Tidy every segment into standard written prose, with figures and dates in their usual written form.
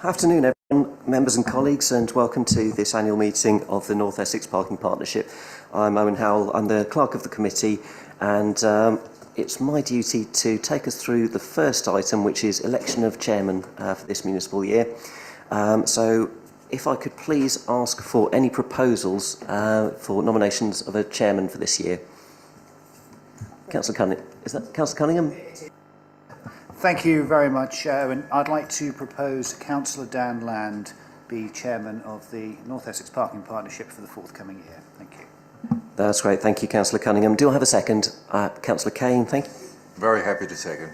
Afternoon, everyone, members and colleagues, and welcome to this annual meeting of the North Essex Parking Partnership. I'm Owen Howell, I'm the clerk of the committee, and it's my duty to take us through the first item, which is election of chairman for this municipal year. So if I could please ask for any proposals for nominations of a chairman for this year. Councillor Cunningham, is that Councillor Cunningham? Thank you very much, and I'd like to propose Councillor Dan Land be chairman of the North Essex Parking Partnership for the forthcoming year. Thank you. That's great. Thank you, Councillor Cunningham. Do I have a second? Councillor Kane, thank you. Very happy to second.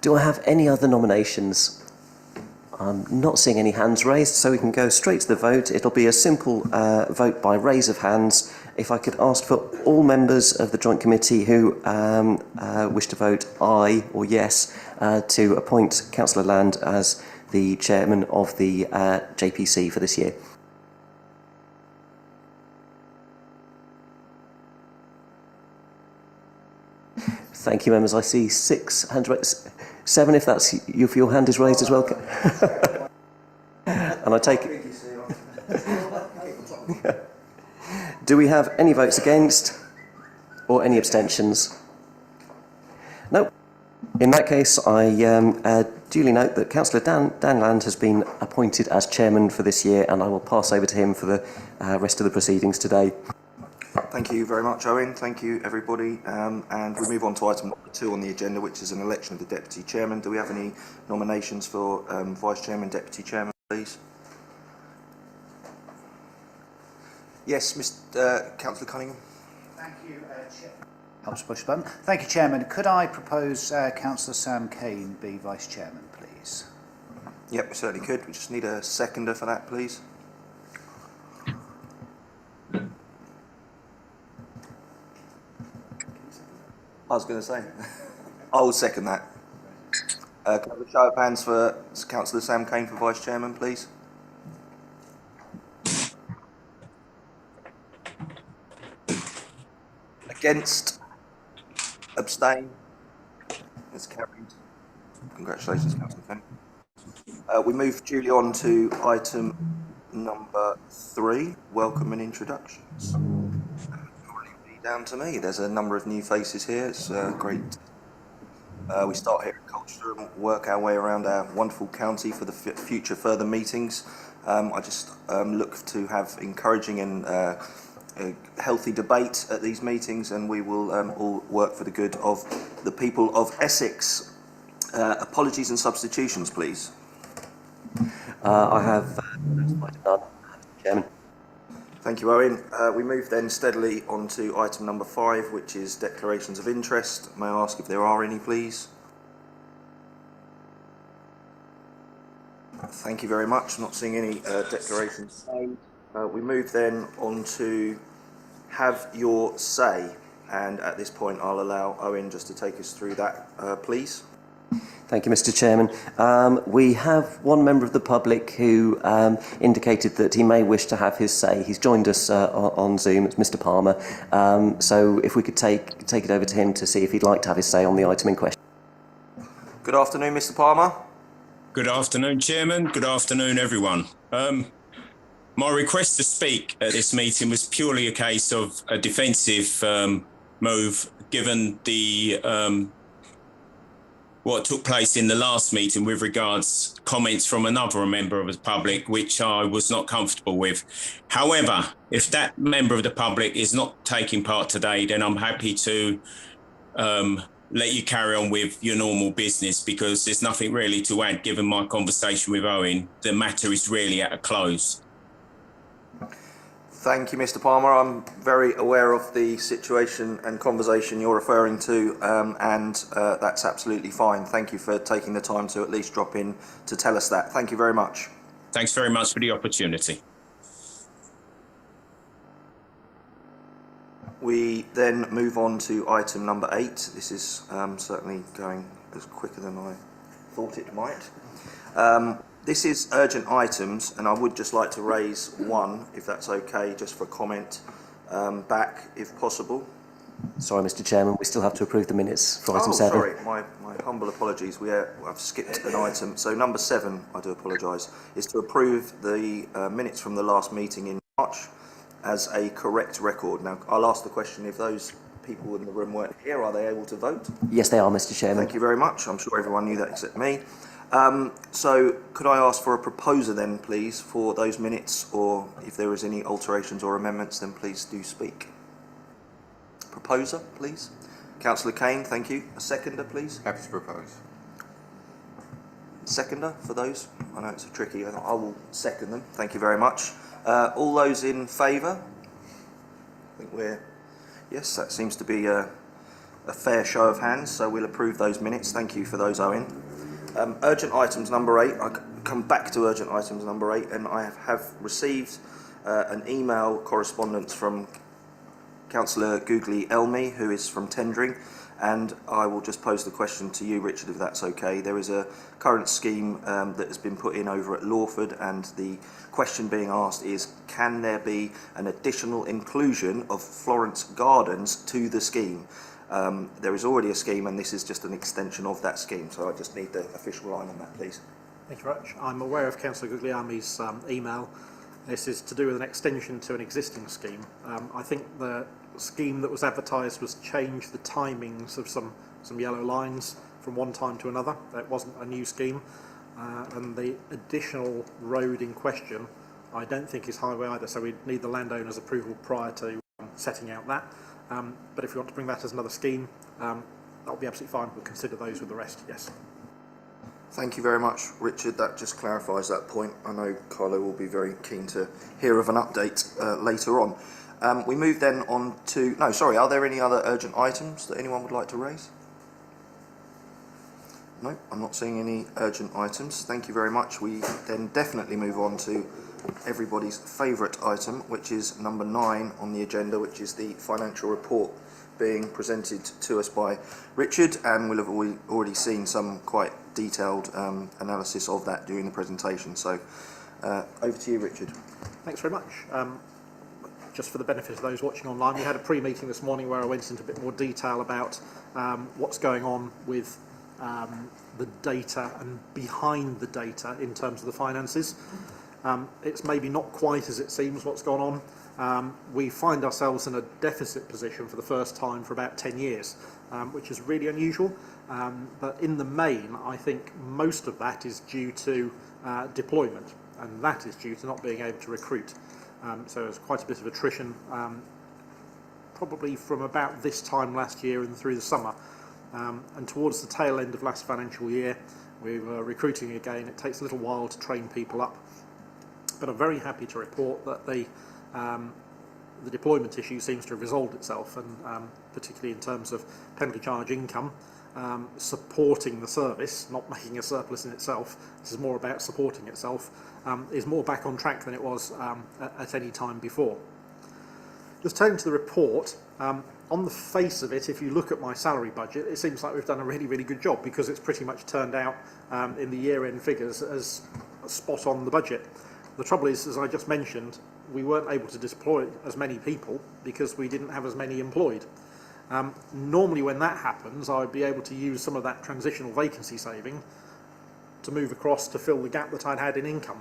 Do I have any other nominations? I'm not seeing any hands raised, so we can go straight to the vote. It'll be a simple vote by raise of hands. If I could ask for all members of the Joint Committee who wish to vote aye or yes to appoint Councillor Land as the chairman of the JPC for this year. Thank you, members. I see 6 hands raised. 7 if that's if your hand is raised as well. And I take it. Do we have any votes against or any abstentions? No. In that case, I duly note that Councillor Dan Land has been appointed as chairman for this year, and I will pass over to him for the rest of the proceedings today. Thank you very much, Owen. Thank you, everybody. And we move on to item number 2 on the agenda, which is an election of the deputy chairman. Do we have any nominations for vice chairman, deputy chairman, please? Yes, Mr. Councillor Cunningham. Thank you, Chair. Helps push the button. Thank you, Chairman. Could I propose Councillor Sam Kane be vice chairman, please? Yep, we certainly could. We just need a seconder for that, please. I was going to say, I will second that. Can I have a show of hands for Councillor Sam Kane for Vice Chairman, please? Against? Abstain? That's carried. Congratulations, Councillor Kane. We move duly on to item number 3, welcome and introductions. Down to me. There's a number of new faces here. It's great. We start here at Colchester and work our way around our wonderful county for the future further meetings. I just look to have encouraging and a healthy debate at these meetings, and we will all work for the good of the people of Essex. Apologies and substitutions, please. I have Chairman. Thank you, Owen. We move then steadily on to item number 5, which is declarations of interest. May I ask if there are any, please? Thank you very much. I'm not seeing any declarations. We move then on to have your say, and at this point I'll allow Owen just to take us through that, please. Thank you, Mr. Chairman. We have one member of the public who indicated that he may wish to have his say. He's joined us on Zoom. It's Mr. Palmer. So if we could take it over to him to see if he'd like to have his say on the item in question. Good afternoon, Mr. Palmer. Good afternoon, Chairman. Good afternoon, everyone. My request to speak at this meeting was purely a case of a defensive move, given the what took place in the last meeting with regards comments from another member of the public, which I was not comfortable with. However, if that member of the public is not taking part today, then I'm happy to let you carry on with your normal business, because there's nothing really to add given my conversation with Owen. The matter is really at a close. Thank you, Mr. Palmer. I'm very aware of the situation and conversation you're referring to, and that's absolutely fine. Thank you for taking the time to at least drop in to tell us that. Thank you very much. Thanks very much for the opportunity. We then move on to item number 8. This is certainly going as quicker than I thought it might. This is urgent items, and I would just like to raise one, if that's okay, just for comment back, if possible. Sorry, Mr. Chairman, we still have to approve the minutes for item 7. Sorry, my humble apologies. I've skipped an item. So number 7, I do apologise, is to approve the minutes from the last meeting in March as a correct record. Now, I'll ask the question, if those people in the room weren't here, are they able to vote? Yes, they are, Mr. Chairman. Thank you very much. I'm sure everyone knew that except me. So could I ask for a proposer then, please, for those minutes, or if there is any alterations or amendments, then please do speak. Proposer, please. Councillor Kane, thank you. A seconder, please. Happy to propose. Seconder for those. I know it's tricky. I will second them. Thank you very much. All those in favour? I think yes, that seems to be a fair show of hands, so we'll approve those minutes. Thank you for those, Owen. Urgent items number 8. I come back to urgent items number 8, and I have received an email correspondence from Councillor Googly Elmy, who is from Tendring, and I will just pose the question to you, Richard, if that's okay. There is a current scheme that has been put in over at Lawford, and the question being asked is, can there be an additional inclusion of Florence Gardens to the scheme? There is already a scheme, and this is just an extension of that scheme, so I just need the official line on that, please. Thank you very much. I'm aware of Councillor Guglielmi's email. This is to do with an extension to an existing scheme. I think the scheme that was advertised was changed the timings of some yellow lines from one time to another. It wasn't a new scheme, and the additional road in question I don't think is highway either, so we need the landowner's approval prior to setting out that. But if you want to bring that as another scheme, that'll be absolutely fine. We'll consider those with the rest, yes. Thank you very much, Richard. That just clarifies that point. I know Carlo will be very keen to hear of an update later on. We move then on to... No, sorry, are there any other urgent items that anyone would like to raise? No, I'm not seeing any urgent items. Thank you very much. We then definitely move on to everybody's favourite item, which is number 9 on the agenda, which is the financial report being presented to us by Richard, and we'll have already seen some quite detailed analysis of that during the presentation. So over to you, Richard. Thanks very much. Just for the benefit of those watching online, we had a pre-meeting this morning where I went into a bit more detail about what's going on with the data and behind the data in terms of the finances. It's maybe not quite as it seems what's gone on. We find ourselves in a deficit position for the first time for about 10 years, which is really unusual. But in the main, I think most of that is due to deployment, and that is due to not being able to recruit. So there's quite a bit of attrition, probably from about this time last year and through the summer. And towards the tail end of last financial year, we were recruiting again. It takes a little while to train people up. But I'm very happy to report that the deployment issue seems to have resolved itself, and particularly in terms of penalty charge income, supporting the service, not making a surplus in itself. This is more about supporting itself, is more back on track than it was at any time before. Just turning to the report, on the face of it, if you look at my salary budget, it seems like we've done a really, really good job, because it's pretty much turned out in the year-end figures as spot on the budget. The trouble is, as I just mentioned, we weren't able to deploy as many people because we didn't have as many employed. Normally when that happens, I would be able to use some of that transitional vacancy saving to move across to fill the gap that I'd had in income,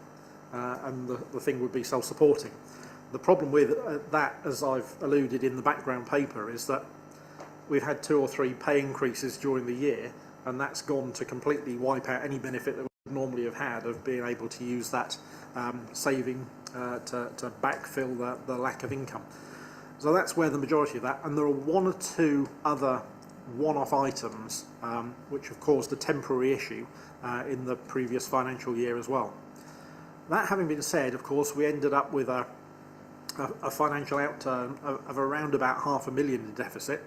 and the thing would be self-supporting. The problem with that, as I've alluded in the background paper, is that we've had 2 or 3 pay increases during the year, and that's gone to completely wipe out any benefit that we would normally have had of being able to use that saving to backfill the lack of income. So that's where the majority of that, and there are 1 or 2 other one-off items which have caused a temporary issue in the previous financial year as well. That having been said, of course, we ended up with a financial outturn of around about £500,000 in deficit.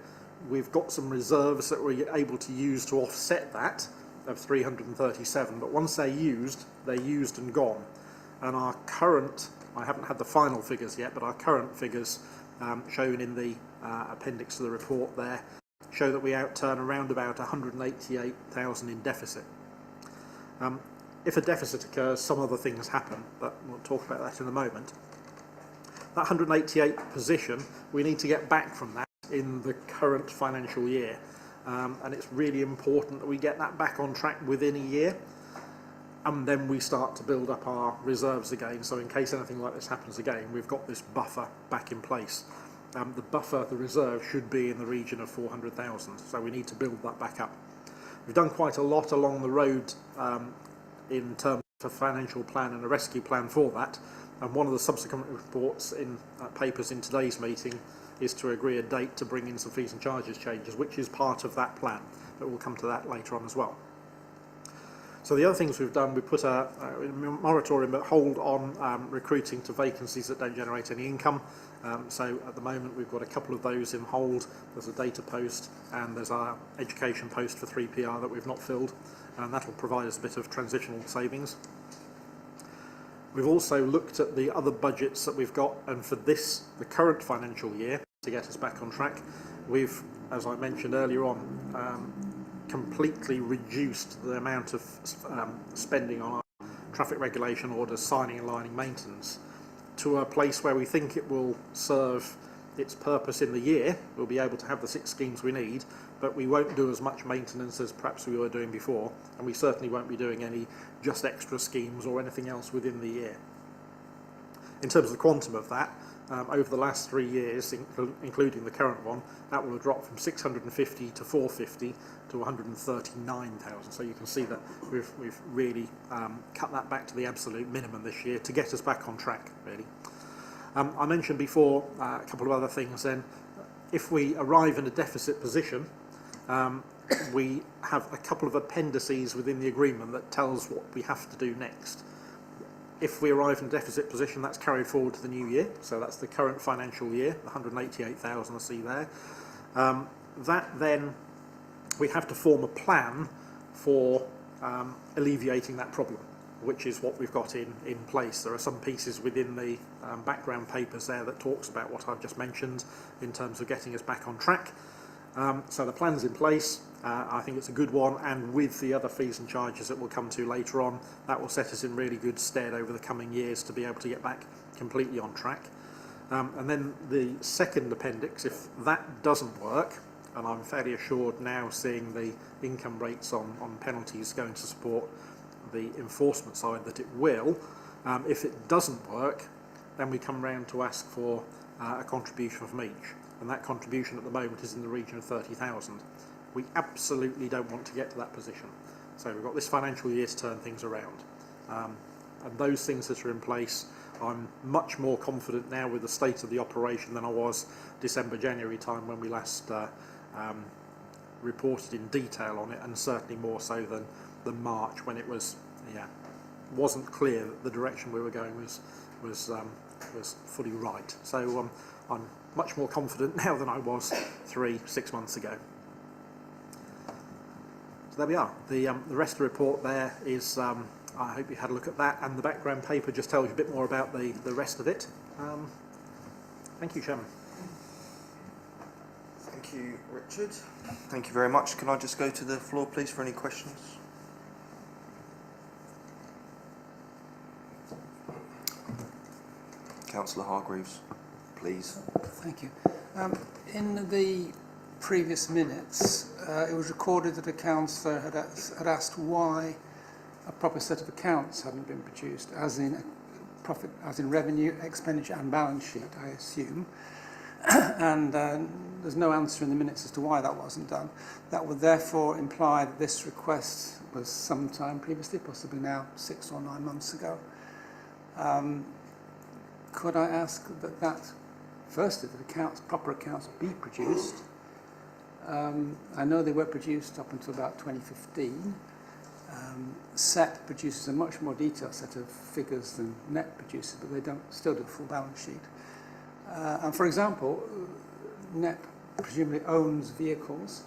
We've got some reserves that we're able to use to offset that of 337, but once they're used and gone. And our current, I haven't had the final figures yet, but our current figures shown in the appendix to the report there show that we outturn around about 188,000 in deficit. If a deficit occurs, some other things happen, but we'll talk about that in a moment. That 188 position, we need to get back from that in the current financial year. And it's really important that we get that back on track within a year, and then we start to build up our reserves again. So in case anything like this happens again, we've got this buffer back in place. The reserve should be in the region of 400,000, so we need to build that back up. We've done quite a lot along the road in terms of a financial plan and a rescue plan for that, and one of the subsequent reports in papers in today's meeting is to agree a date to bring in some fees and charges changes, which is part of that plan, but we'll come to that later on as well. So the other things we've done, we put a moratorium, but hold on recruiting to vacancies that don't generate any income. So at the moment we've got a couple of those in hold. There's a data post and there's our education post for 3PR that we've not filled, and that will provide us a bit of transitional savings. We've also looked at the other budgets that we've got, and for the current financial year, to get us back on track, we've, as I mentioned earlier on, completely reduced the amount of spending on our traffic regulation orders, signing and lining maintenance, to a place where we think it will serve its purpose in the year. We'll be able to have the 6 schemes we need, but we won't do as much maintenance as perhaps we were doing before, and we certainly won't be doing any just extra schemes or anything else within the year. In terms of the quantum of that, over the last 3 years, including the current one, that will have dropped from 650 to 450 to 139,000. So you can see that we've really cut that back to the absolute minimum this year to get us back on track, really. I mentioned before a couple of other things then. If we arrive in a deficit position, we have a couple of appendices within the agreement that tells what we have to do next. If we arrive in a deficit position, that's carried forward to the new year, so that's the current financial year, the 188,000 I see there. That then, we have to form a plan for alleviating that problem, which is what we've got in place. There are some pieces within the background papers there that talks about what I've just mentioned in terms of getting us back on track. So the plan's in place. I think it's a good one, and with the other fees and charges that we'll come to later on, that will set us in really good stead over the coming years to be able to get back completely on track. And then the second appendix, if that doesn't work, and I'm fairly assured now, seeing the income rates on penalties going to support the enforcement side, that it will. If it doesn't work, then we come round to ask for a contribution from each, and that contribution at the moment is in the region of 30,000. We absolutely don't want to get to that position, so we've got this financial year to turn things around, and those things that are in place, I'm much more confident now with the state of the operation than I was December, January time when we last reported in detail on it, and certainly more so than March, when it wasn't clear that the direction we were going was fully right. So I'm much more confident now than I was 3-6 months ago. So there we are. The rest of the report there is, I hope you had a look at that, and the background paper just tells you a bit more about the rest of it. Thank you, Chairman. Thank you, Richard. Thank you very much. Can I just go to the floor, please, for any questions? Councillor Hargreaves, please. Thank you. In the previous minutes, it was recorded that a councillor had asked why a proper set of accounts hadn't been produced, as in revenue, expenditure and balance sheet, I assume. And there's no answer in the minutes as to why that wasn't done. That would therefore imply that this request was sometime previously, possibly now 6 or 9 months ago. Could I ask that firstly, that proper accounts be produced? I know they were produced up until about 2015. SEPP produces a much more detailed set of figures than NEPP produces, but they don't still do the full balance sheet. And for example, NEPP presumably owns vehicles.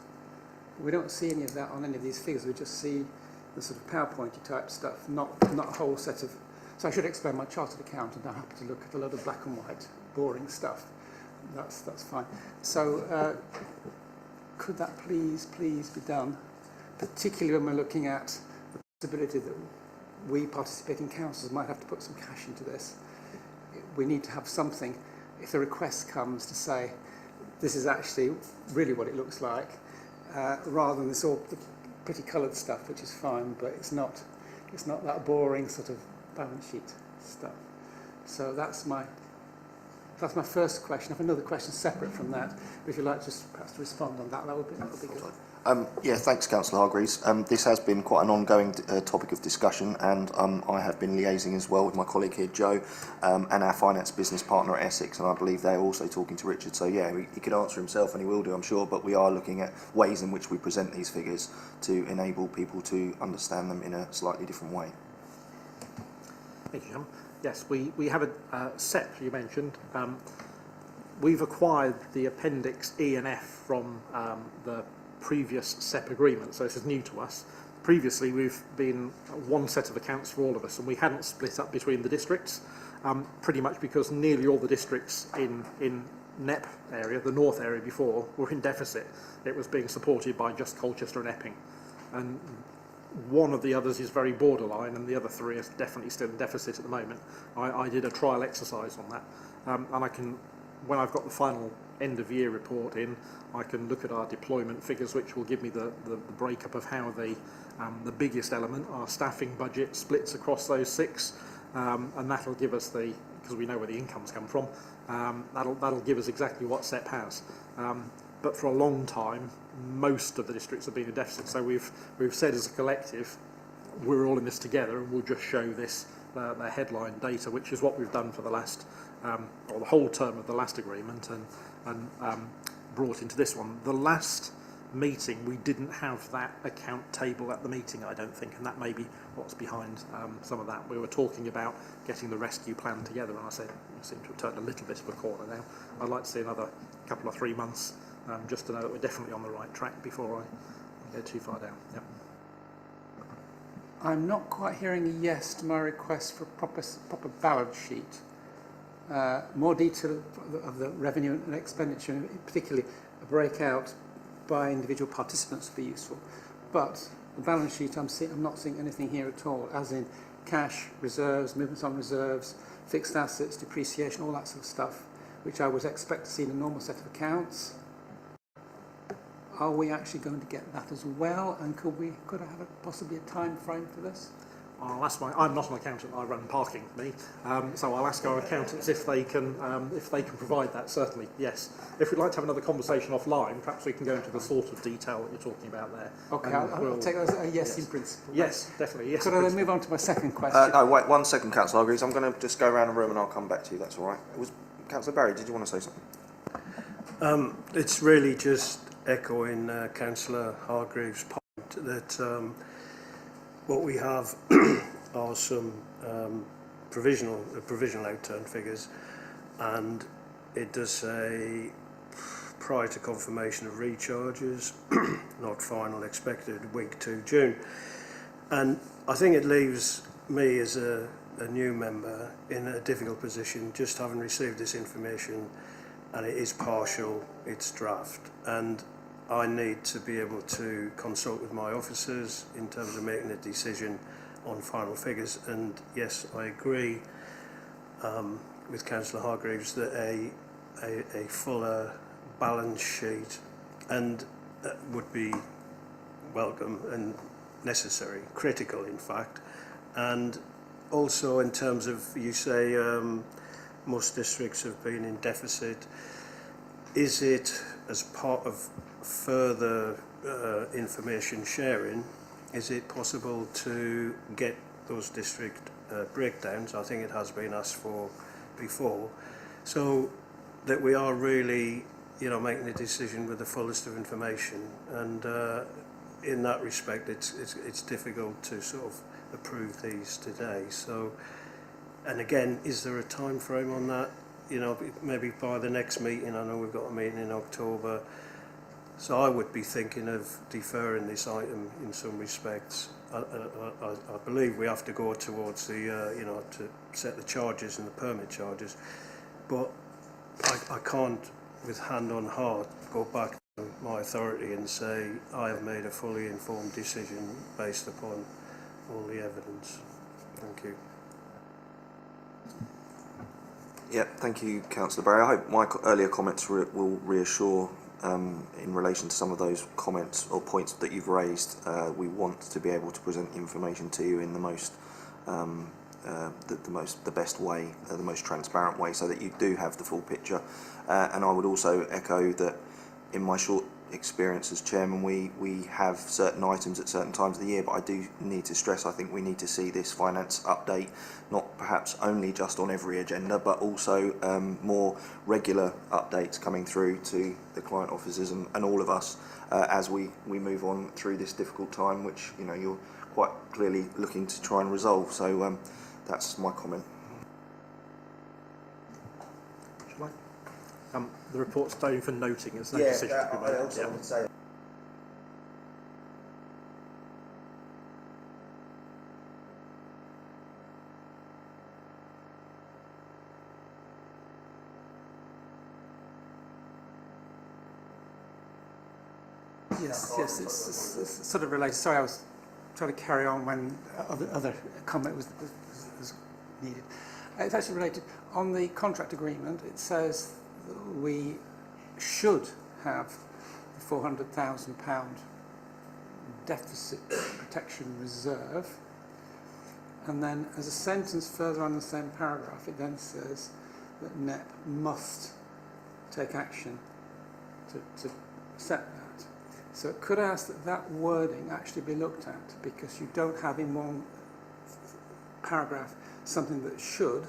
We don't see any of that on any of these figures. We just see the sort of PowerPointy type stuff, not a whole set of. So I should explain my chartered accountant. I'm happy to look at a lot of black and white, boring stuff. That's fine. So could that please be done, particularly when we're looking at the possibility that we participating councils might have to put some cash into this. We need to have something. If the request comes to say, this is actually really what it looks like, rather than this all the pretty coloured stuff, which is fine, but it's not that boring sort of balance sheet stuff. So that's my first question. I have another question separate from that. But if you'd like just perhaps to respond on that, that would be good. Yeah, thanks, Councillor Hargreaves. This has been quite an ongoing topic of discussion, and I have been liaising as well with my colleague here, Joe, and our finance business partner at Essex, and I believe they're also talking to Richard. So yeah, he could answer himself, and he will do, I'm sure, but we are looking at ways in which we present these figures to enable people to understand them in a slightly different way. Thank you, John. Yes, we have a SEP you mentioned. We've acquired the Appendix E and F from the previous SEP agreement, so this is new to us. Previously, we've been one set of accounts for all of us, and we hadn't split up between the districts, pretty much because nearly all the districts in NEPP area, the north area before, were in deficit. It was being supported by just Colchester and Epping. And one of the others is very borderline, and the other three are definitely still in deficit at the moment. I did a trial exercise on that, and I can, when I've got the final end of year report in, I can look at our deployment figures, which will give me the breakup of how the biggest element, our staffing budget, splits across those six, and that'll give us because we know where the incomes come from, that'll give us exactly what SEP has. But for a long time, most of the districts have been in deficit. So we've said as a collective, we're all in this together, and we'll just show this the headline data, which is what we've done for the last or the whole term of the last agreement, and brought into this one. The last meeting, we didn't have that account table at the meeting, I don't think, and that may be what's behind some of that. We were talking about getting the rescue plan together, and I said, you seem to have turned a little bit of a corner now. I'd like to see another couple or 3 months just to know that we're definitely on the right track before I go too far down. Yep. I'm not quite hearing a yes to my request for a proper balance sheet. More detail of the revenue and expenditure, and particularly a breakout by individual participants would be useful. But the balance sheet, I'm not seeing anything here at all, as in cash, reserves, movements on reserves, fixed assets, depreciation, all that sort of stuff, which I would expect to see in a normal set of accounts. Are we actually going to get that as well? And could I have possibly a time frame for this? I'll ask I'm not an accountant, I run parking, so I'll ask our accountants if they can provide that, certainly, yes. If we'd like to have another conversation offline, perhaps we can go into the sort of detail that you're talking about there. Okay, I'll take that as a yes in principle. Yes, definitely, yes. Could I then move on to my second question? No, wait 1 second, Councillor Hargreaves. I'm going to just go around the room and I'll come back to you, that's all right. It was Councillor Barry, did you want to say something? It's really just echoing Councillor Hargreaves' point that what we have are some provisional outturn figures, and it does say prior to confirmation of recharges, not final, expected week 2 June. And I think it leaves me as a new member in a difficult position, just having received this information, and it is partial, it's draft, and I need to be able to consult with my officers in terms of making a decision on final figures. And yes, I agree with Councillor Hargreaves that a fuller balance sheet and would be welcome and necessary, critical in fact. And also in terms of, you say most districts have been in deficit, is it as part of further information sharing, is it possible to get those district breakdowns? I think it has been asked for before, so that we are really, making a decision with the fullest of information. And in that respect, it's difficult to sort of approve these today. So, and again, is there a time frame on that? Maybe by the next meeting. I know we've got a meeting in October. So I would be thinking of deferring this item in some respects. I believe we have to go towards the, to set the charges and the permit charges, but I can't, with hand on heart, go back to my authority and say I have made a fully informed decision based upon all the evidence. Thank you. Yeah, thank you, Councillor Barry. I hope my earlier comments will reassure in relation to some of those comments or points that you've raised. We want to be able to present information to you in the most the best way, the most transparent way, so that you do have the full picture. And I would also echo that in my short experience as chairman, we have certain items at certain times of the year, but I do need to stress, I think we need to see this finance update not perhaps only just on every agenda, but also more regular updates coming through to the client officers and all of us as we move on through this difficult time, which you're quite clearly looking to try and resolve. So that's my comment. Shall I? The report's only for noting, there's no decision to be made. I also would say Yes, it's sort of related. Sorry, I was trying to carry on when other comment was needed. It's actually related. On the contract agreement, it says that we should have the £400,000 deficit protection reserve. And then as a sentence further on in the same paragraph, it then says that NEPP must take action to set that. So it could ask that that wording actually be looked at, because you don't have in one paragraph something that should,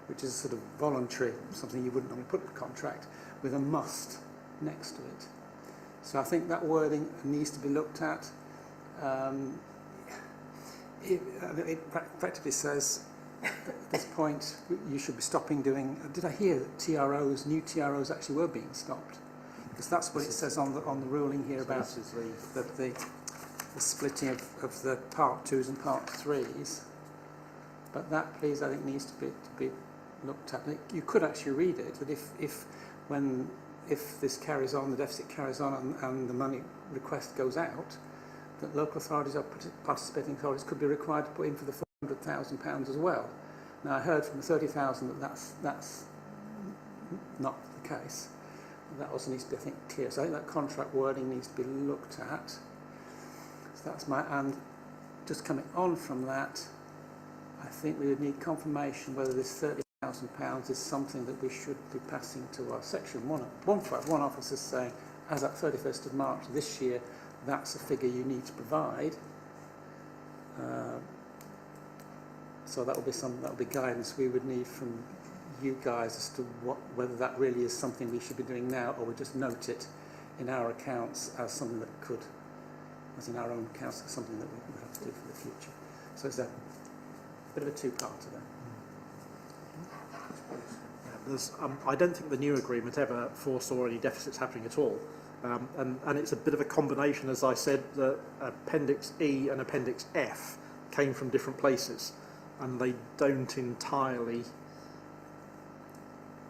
which is sort of voluntary, something you wouldn't normally put in a contract, with a must next to it. So I think that wording needs to be looked at. It effectively says at this point you should be stopping doing. Did I hear that new TROs actually were being stopped? Because that's what it says on the ruling here about the splitting of the part 2s and part 3s. But that, please, I think needs to be looked at. You could actually read it that if this carries on, the deficit carries on, and the money request goes out, that local authorities or participating authorities could be required to put in for the £400,000 as well. Now, I heard from the 30,000 that that's not the case. That also needs to be, I think, clear. So I think that contract wording needs to be looked at. So that's and just coming on from that, I think we would need confirmation whether this £30,000 is something that we should be passing to our Section 151 officers, saying, as at 31st of March this year, that's a figure you need to provide. So that will be guidance we would need from you guys as to whether that really is something we should be doing now, or we just note it in our accounts as something that could, as in our own accounts, as something that we would have to do for the future. So it's a bit of a two-parter there. I don't think the new agreement ever foresaw any deficits happening at all. And it's a bit of a combination, as I said, that Appendix E and Appendix F came from different places, and they don't entirely...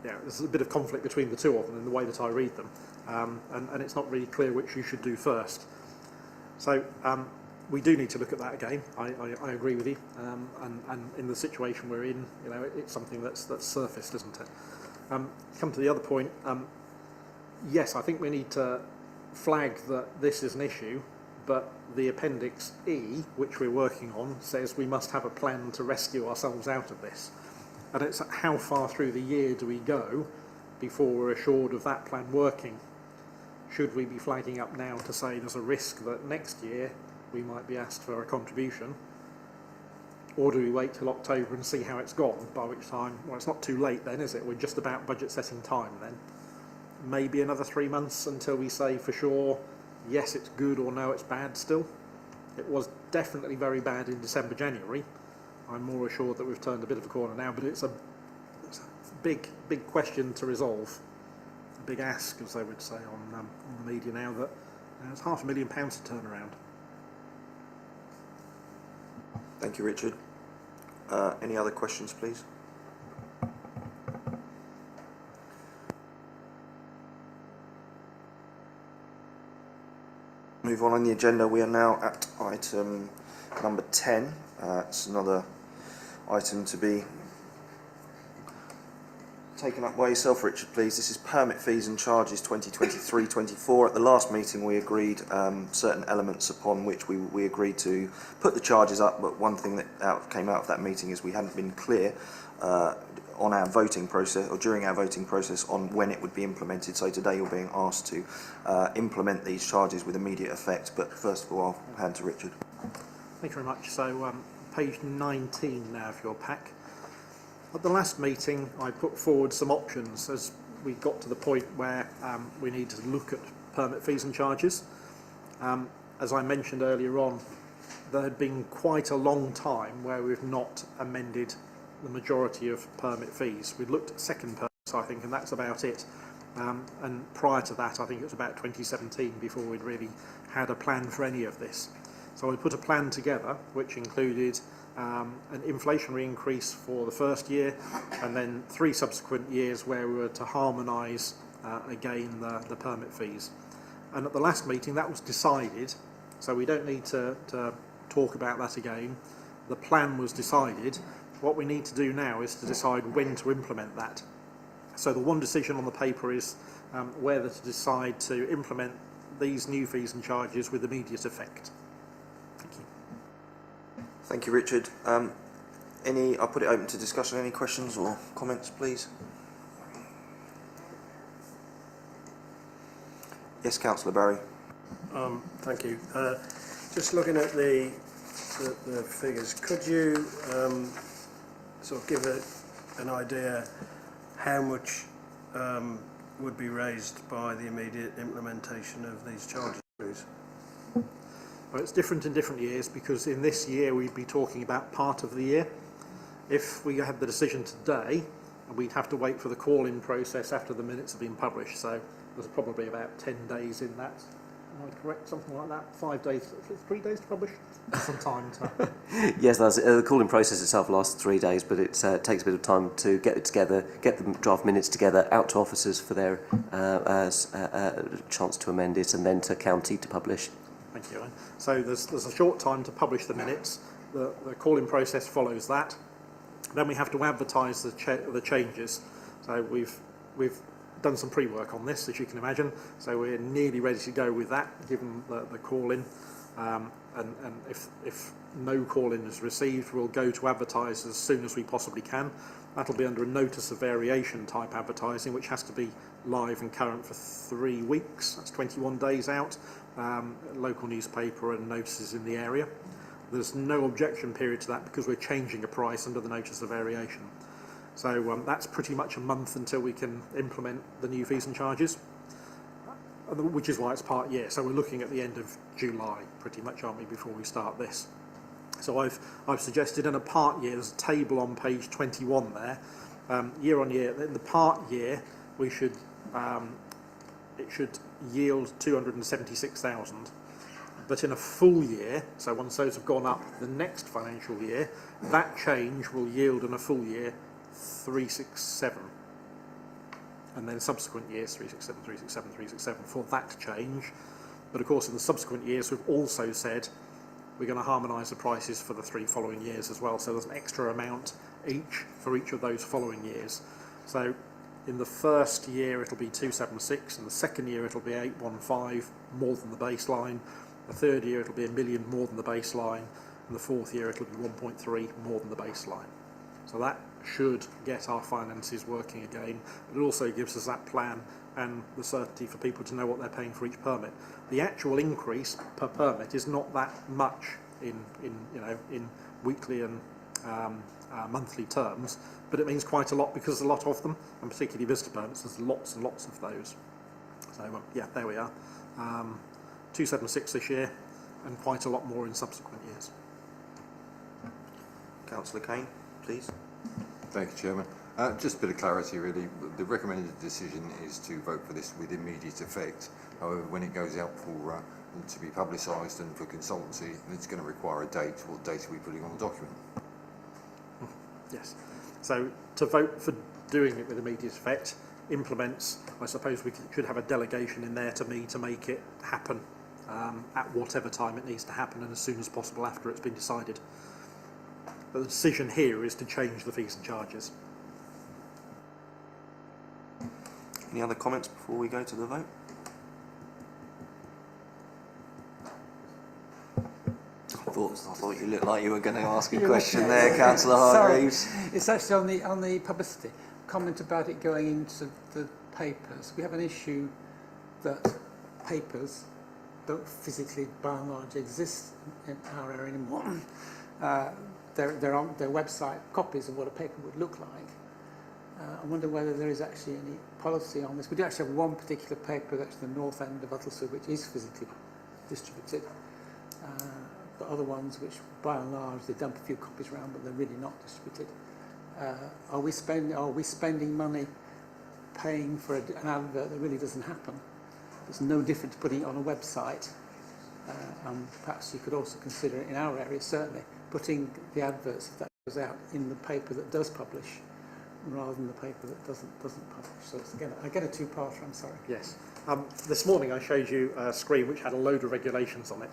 there's a bit of conflict between the two of them in the way that I read them, and it's not really clear which you should do first. So we do need to look at that again. I agree with you, and in the situation we're in, it's something that's surfaced, isn't it? Come to the other point. Yes, I think we need to flag that this is an issue, but the Appendix E, which we're working on, says we must have a plan to rescue ourselves out of this. And it's how far through the year do we go before we're assured of that plan working? Should we be flagging up now to say there's a risk that next year we might be asked for a contribution? Or do we wait till October and see how it's gone, by which time, well, it's not too late then, is it? We're just about budget setting time then. Maybe another 3 months until we say for sure, yes, it's good, or no, it's bad still. It was definitely very bad in December, January. I'm more assured that we've turned a bit of a corner now, but it's a big question to resolve. A big ask, as they would say on the media now, that it's £500,000 to turn around. Thank you, Richard. Any other questions, please? Move on the agenda. We are now at item number 10. It's another item to be taken up by yourself, Richard, please. This is permit fees and charges 2023-24. At the last meeting, we agreed certain elements upon which we agreed to put the charges up, but one thing that came out of that meeting is we hadn't been clear on our voting process, or during our voting process, on when it would be implemented. So today you're being asked to implement these charges with immediate effect. But first of all, I'll hand to Richard. Thank you very much. So page 19 now of your pack. At the last meeting, I put forward some options as we got to the point where we need to look at permit fees and charges. As I mentioned earlier on, there had been quite a long time where we've not amended the majority of permit fees. We'd looked at second permits, I think, and that's about it. And prior to that, I think it was about 2017 before we'd really had a plan for any of this. So we put a plan together which included an inflationary increase for the first year and then 3 subsequent years where we were to harmonise again the permit fees. And at the last meeting that was decided, so we don't need to talk about that again. The plan was decided. What we need to do now is to decide when to implement that. So the one decision on the paper is whether to decide to implement these new fees and charges with immediate effect. Thank you. Thank you, Richard. I'll put it open to discussion. Any questions or comments, please? Yes, Councillor Barry. Thank you. Just looking at the figures, could you sort of give an idea how much would be raised by the immediate implementation of these charges, please? Well, it's different in different years because in this year we'd be talking about part of the year. If we had the decision today, we'd have to wait for the call-in process after the minutes have been published. So there's probably about 10 days in that. Am I correct? Something like that? 5 days, 3 days to publish? Some time to... Yes, the calling process itself lasts 3 days, but it takes a bit of time to get it together, get the draft minutes together, out to officers for their chance to amend it, and then to county to publish. Thank you. So there's a short time to publish the minutes. The calling process follows that. Then we have to advertise the changes. So we've done some pre-work on this, as you can imagine. So we're nearly ready to go with that, given the call-in. And if no call-in is received, we'll go to advertise as soon as we possibly can. That'll be under a notice of variation type advertising, which has to be live and current for 3 weeks. That's 21 days out. Local newspaper and notices in the area. There's no objection period to that because we're changing a price under the notice of variation. So that's pretty much a month until we can implement the new fees and charges, which is why it's part year. So we're looking at the end of July, pretty much, aren't we, before we start this. So I've suggested in a part year, there's a table on page 21 there, year on year. In the part year, we should it should yield 276,000. But in a full year, so once those have gone up the next financial year, that change will yield in a full year 367. And then subsequent years 367, 367, 367 for that change. But of course in the subsequent years we've also said we're going to harmonise the prices for the 3 following years as well. So there's an extra amount each for each of those following years. So in the first year it'll be 276, in the second year it'll be 815, more than the baseline. The third year it'll be 1 million more than the baseline, and the fourth year it'll be 1.3 more than the baseline. So that should get our finances working again, but it also gives us that plan and the certainty for people to know what they're paying for each permit. The actual increase per permit is not that much in weekly and monthly terms, but it means quite a lot because there's a lot of them, and particularly visitor permits, there's lots and lots of those. So yeah, there we are. 276 this year, and quite a lot more in subsequent years. Councillor Kane, please. Thank you, Chairman. Just a bit of clarity, really. The recommended decision is to vote for this with immediate effect. However, when it goes out for to be publicised and for consultancy, it's going to require a date. What date are we putting on the document? Yes. So to vote for doing it with immediate effect implements, I suppose we should have a delegation in there to me to make it happen at whatever time it needs to happen and as soon as possible after it's been decided. But the decision here is to change the fees and charges. Any other comments before we go to the vote? I thought you looked like you were going to ask a question there, Councillor Hargreaves. Sorry. It's actually on the publicity. Comment about it going into the papers. We have an issue that papers don't physically, by and large, exist in our area anymore. They're on their website, copies of what a paper would look like. I wonder whether there is actually any policy on this. We do actually have one particular paper that's the north end of Uttlesford, which is physically distributed. But other ones, which by and large they dump a few copies around, but they're really not distributed. Are we spending money paying for an advert that really doesn't happen? It's no different to putting it on a website. And perhaps you could also consider it in our area, certainly, putting the adverts, if that goes out, in the paper that does publish, rather than the paper that doesn't publish. So it's, again, I get a two-parter, I'm sorry. Yes. This morning I showed you a screen which had a load of regulations on it.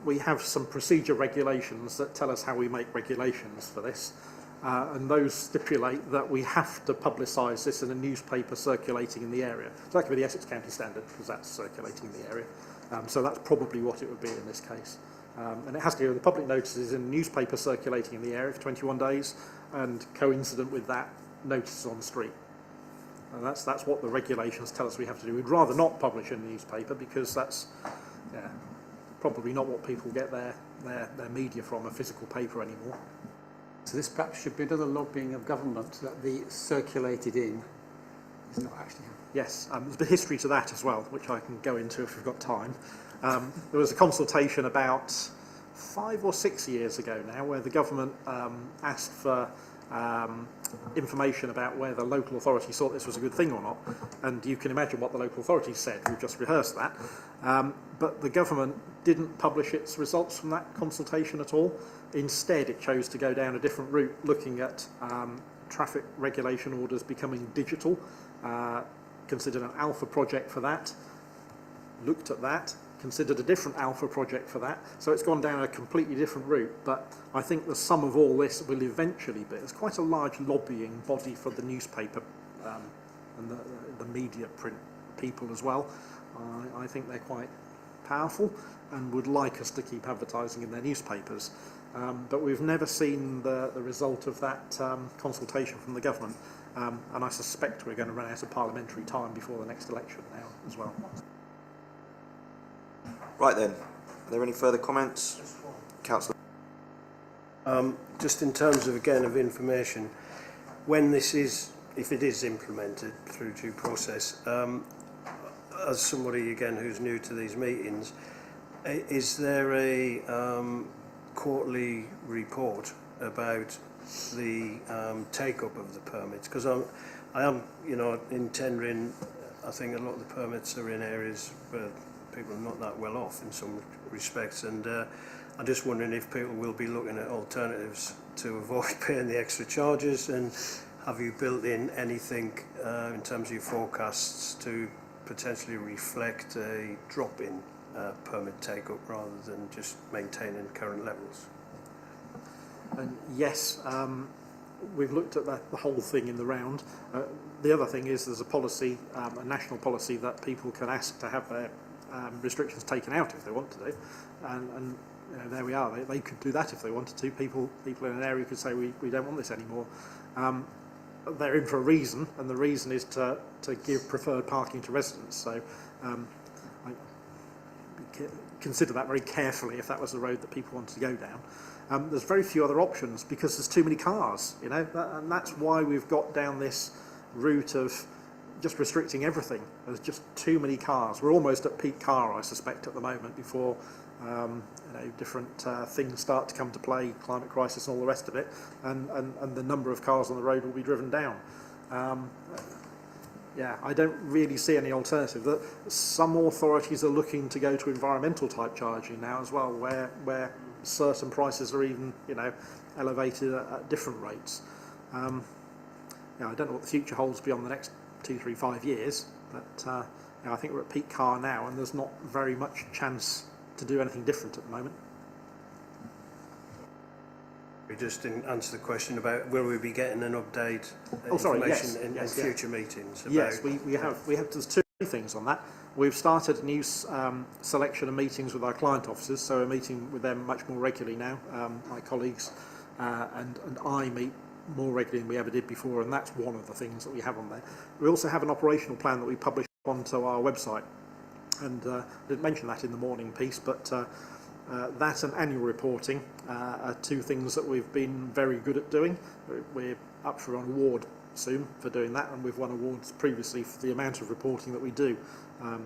We have some procedure regulations that tell us how we make regulations for this. And those stipulate that we have to publicise this in a newspaper circulating in the area. So that could be the Essex County Standard, because that's circulating in the area. So that's probably what it would be in this case. And it has to go with the public notices in a newspaper circulating in the area for 21 days, and coincident with that, notices on the street. And that's what the regulations tell us we have to do. We'd rather not publish in the newspaper, because that's probably not what people get their media from, a physical paper anymore. So this perhaps should be another lobbying of government that the circulated in is not actually happening. Yes, there's a bit of history to that as well, which I can go into if we've got time. There was a consultation about 5 or 6 years ago now, where the government asked for information about whether local authorities thought this was a good thing or not. And you can imagine what the local authorities said. We've just rehearsed that. But the government didn't publish its results from that consultation at all. Instead, it chose to go down a different route, looking at traffic regulation orders becoming digital, considered an alpha project for that, looked at that, considered a different alpha project for that. So it's gone down a completely different route. But I think the sum of all this will eventually be, there's quite a large lobbying body for the newspaper and the media print people as well. I think they're quite powerful and would like us to keep advertising in their newspapers. But we've never seen the result of that consultation from the government. And I suspect we're going to run out of parliamentary time before the next election now as well. Right then, are there any further comments? Councillor. Just in terms of, again, of information, when this is, if it is implemented through due process, as somebody, again, who's new to these meetings, is there a quarterly report about the take-up of the permits? Because I am, you know, in tendering, I think a lot of the permits are in areas where people are not that well off in some respects, and I'm just wondering if people will be looking at alternatives to avoid paying the extra charges, and have you built in anything in terms of your forecasts to potentially reflect a drop in permit take-up rather than just maintaining current levels? And yes, we've looked at the whole thing in the round. The other thing is there's a policy, a national policy, that people can ask to have their restrictions taken out if they want to do, and you know, there we are. They could do that if they wanted to. People in an area could say we don't want this anymore. They're in for a reason, and the reason is to give preferred parking to residents. So I consider that very carefully if that was the road that people wanted to go down. There's very few other options because there's too many cars, you know, and that's why we've got down this route of just restricting everything. There's just too many cars. We're almost at peak car, I suspect, at the moment, before you know, different things start to come to play, climate crisis and all the rest of it, and the number of cars on the road will be driven down. Yeah, I don't really see any alternative. That some authorities are looking to go to environmental type charging now as well, where certain prices are even, you know, elevated at different rates. Yeah, I don't know what the future holds beyond the next 2, 3, 5 years, but you know, I think we're at peak car now, and there's not very much chance to do anything different at the moment. We just didn't answer the question about will we be getting an update Yes, in yes, future meetings? About Yes, we have. There's two things on that. We've started a new selection of meetings with our client officers, so we're meeting with them much more regularly now. My colleagues and I meet more regularly than we ever did before, and that's one of the things that we have on there. We also have an operational plan that we publish onto our website, and I didn't mention that in the morning piece, but that and annual reporting are two things that we've been very good at doing. We're up for an award soon for doing that, and we've won awards previously for the amount of reporting that we do,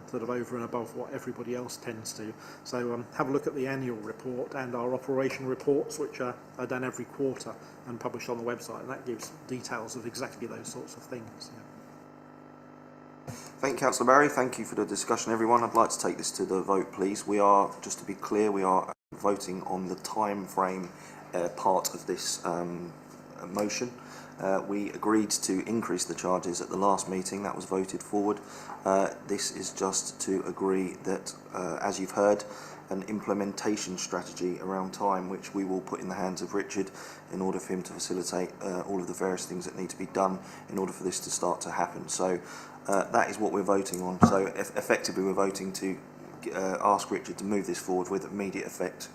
sort of over and above what everybody else tends to. So have a look at the annual report and our operational reports, which are done every quarter and published on the website, and that gives details of exactly those sorts of things. Yeah. Thank you, Councillor Barry. Thank you for the discussion, everyone. I'd like to take this to the vote, please. We are, just to be clear, we are voting on the time frame part of this motion. We agreed to increase the charges at the last meeting. That was voted forward. This is just to agree that, as you've heard, an implementation strategy around time, which we will put in the hands of Richard in order for him to facilitate all of the various things that need to be done in order for this to start to happen. So that is what we're voting on. So effectively we're voting to ask Richard to move this forward with immediate effect,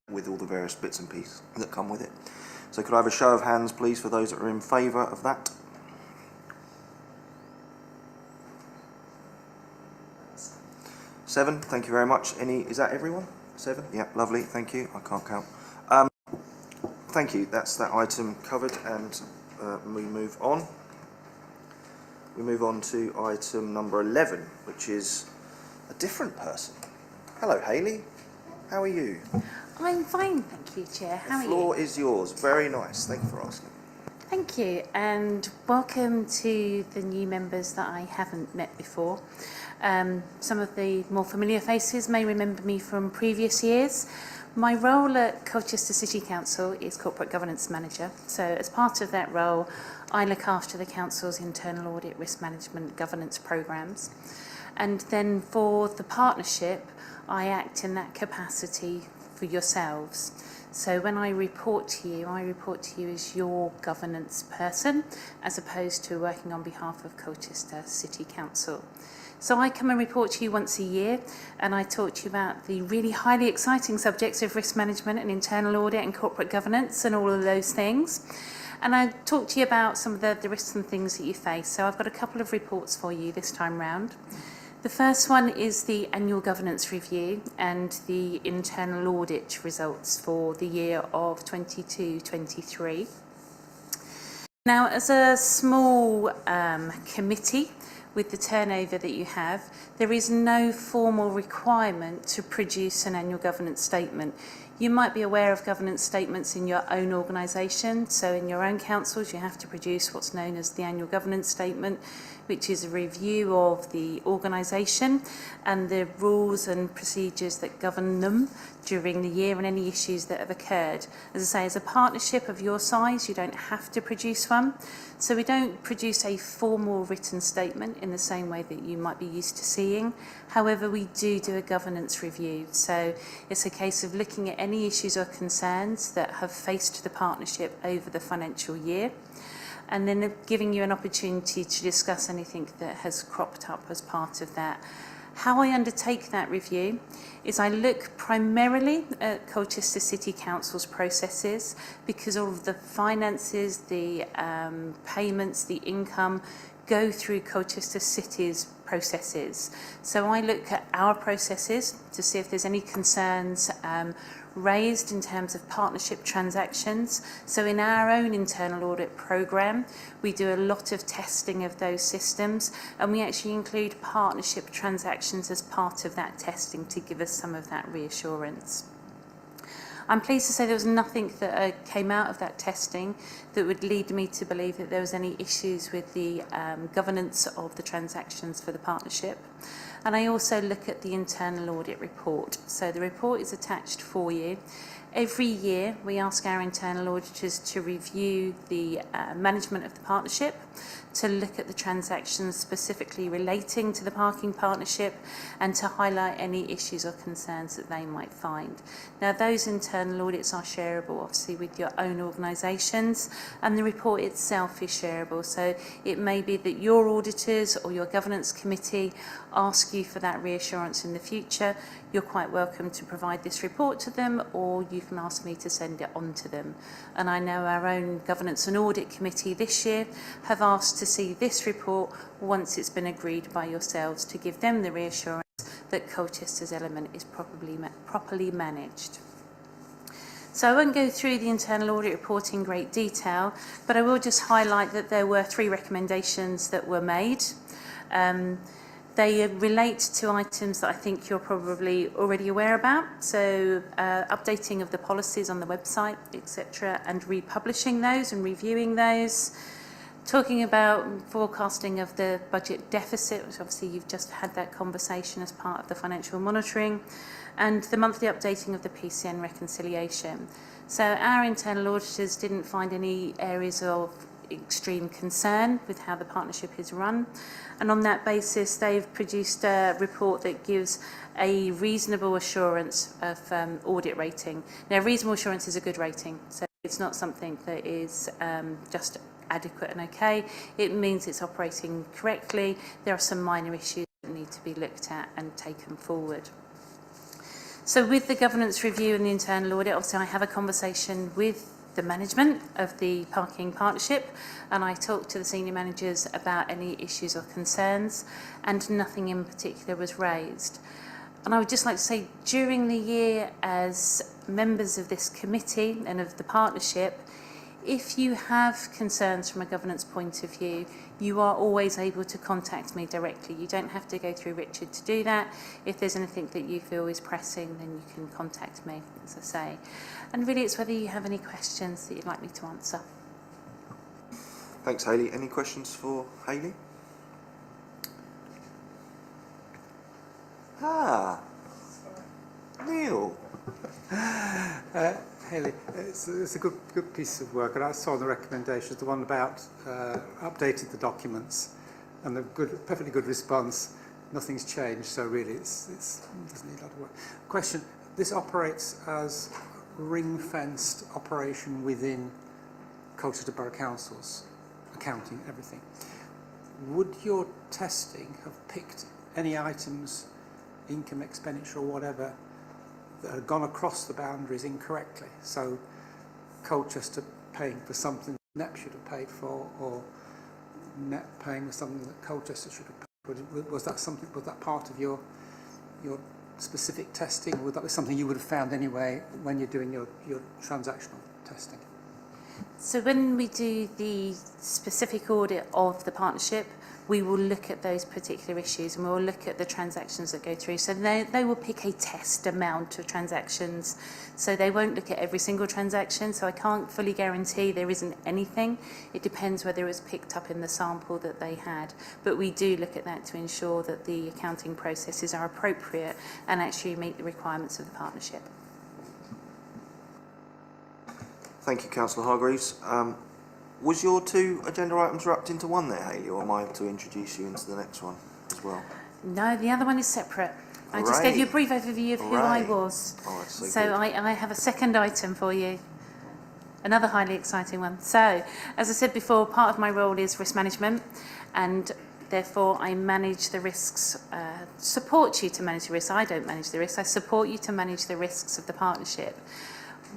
with all the various bits and pieces that come with it. So could I have a show of hands, please, for those that are in favour of that? Seven, thank you very much. Is that everyone? 7? Yeah, lovely, thank you. I can't count. Thank you, that's that item covered, and we move on. We move on to item number 11, which is a different person. Hello, Hayley. How are you? I'm fine, thank you, Chair. How are you? The floor is yours. Very nice. Thank you for asking. Thank you, and welcome to the new members that I haven't met before. Some of the more familiar faces may remember me from previous years. My role at Colchester City Council is Corporate Governance Manager. So as part of that role, I look after the Council's internal audit, risk management, governance programmes. And then for the partnership, I act in that capacity for yourselves. So when I report to you as your governance person, as opposed to working on behalf of Colchester City Council. So I come and report to you once a year, and I talk to you about the really highly exciting subjects of risk management and internal audit and corporate governance and all of those things. And I talk to you about some of the risks and things that you face. So I've got a couple of reports for you this time round. The first one is the annual governance review and the internal audit results for the year of 22-23. Now, as a small committee with the turnover that you have, there is no formal requirement to produce an annual governance statement. You might be aware of governance statements in your own organisation. So in your own councils, you have to produce what's known as the annual governance statement, which is a review of the organisation and the rules and procedures that govern them during the year and any issues that have occurred. As I say, as a partnership of your size, you don't have to produce one. So we don't produce a formal written statement in the same way that you might be used to seeing. However, we do a governance review. So it's a case of looking at any issues or concerns that have faced the partnership over the financial year, and then giving you an opportunity to discuss anything that has cropped up as part of that. How I undertake that review is I look primarily at Colchester City Council's processes, because all of the finances, the payments, the income go through Colchester City's processes. So I look at our processes to see if there's any concerns raised in terms of partnership transactions. So in our own internal audit programme, we do a lot of testing of those systems, and we actually include partnership transactions as part of that testing to give us some of that reassurance. I'm pleased to say there was nothing that came out of that testing that would lead me to believe that there was any issues with the governance of the transactions for the partnership. And I also look at the internal audit report. So the report is attached for you, Every year we ask our internal auditors to review the management of the partnership, to look at the transactions specifically relating to the parking partnership, and to highlight any issues or concerns that they might find. Now, those internal audits are shareable obviously with your own organisations, and the report itself is shareable, so it may be that your auditors or your governance committee ask you for that reassurance in the future. You're quite welcome to provide this report to them, or you can ask me to send it on to them. And I know our own governance and audit committee this year have asked to see this report once it's been agreed by yourselves, to give them the reassurance that Colchester's element is properly managed. So I won't go through the internal audit report in great detail, but I will just highlight that there were 3 recommendations that were made. They relate to items that I think you're probably already aware about, so updating of the policies on the website, etc., and republishing those and reviewing those. Talking about forecasting of the budget deficit, which obviously you've just had that conversation as part of the financial monitoring, and the monthly updating of the PCN reconciliation. So our internal auditors didn't find any areas of extreme concern with how the partnership is run, and on that basis they've produced a report that gives a reasonable assurance of audit rating. Now, reasonable assurance is a good rating, so it's not something that is just adequate and okay. It means it's operating correctly. There are some minor issues that need to be looked at and taken forward. So with the governance review and the internal audit, obviously I have a conversation with the management of the parking partnership, and I talked to the senior managers about any issues or concerns, and nothing in particular was raised. And I would just like to say, during the year, as members of this committee and of the partnership, if you have concerns from a governance point of view, you are always able to contact me directly. You don't have to go through Richard to do that. If there's anything that you feel is pressing, then you can contact me, as I say. And really, it's whether you have any questions that you'd like me to answer. Thanks, Hayley. Any questions for Hayley? Neil. Hayley, it's a good piece of work, and I saw the recommendations, the one about updating the documents, and the perfectly good response. Nothing's changed, so really it doesn't need a lot of work. Question: this operates as ring-fenced operation within Colchester Borough Council's accounting, everything. Would your testing have picked any items, income, expenditure, or whatever, that had gone across the boundaries incorrectly? So Colchester paying for something that NEPP should have paid for, or NEPP paying for something that Colchester should have paid for. Was that part of your specific testing, or would that be something you would have found anyway when you're doing your transactional testing? So when we do the specific audit of the partnership, we will look at those particular issues, and we'll look at the transactions that go through. So they will pick a test amount of transactions. So they won't look at every single transaction. So I can't fully guarantee there isn't anything. It depends whether it was picked up in the sample that they had. But we do look at that to ensure that the accounting processes are appropriate and actually meet the requirements of the partnership. Thank you, Councillor Hargreaves. Was your 2 agenda items wrapped into one there, Hayley, or am I to introduce you into the next one as well? No, the other one is separate. I just gave you a brief overview of who I was. Oh, that's so I have a second item for you. Another highly exciting one. So, as I said before, part of my role is risk management, and therefore I manage the risks, support you to manage the risks. I don't manage the risks, I support you to manage the risks of the partnership.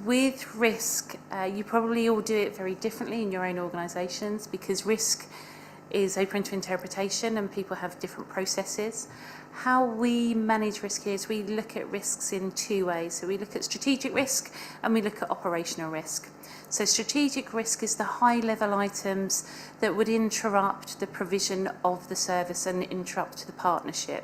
With risk, you probably all do it very differently in your own organisations, because risk is open to interpretation and people have different processes. How we manage risk here is we look at risks in 2 ways. So we look at strategic risk and we look at operational risk. So strategic risk is the high-level items that would interrupt the provision of the service and interrupt the partnership.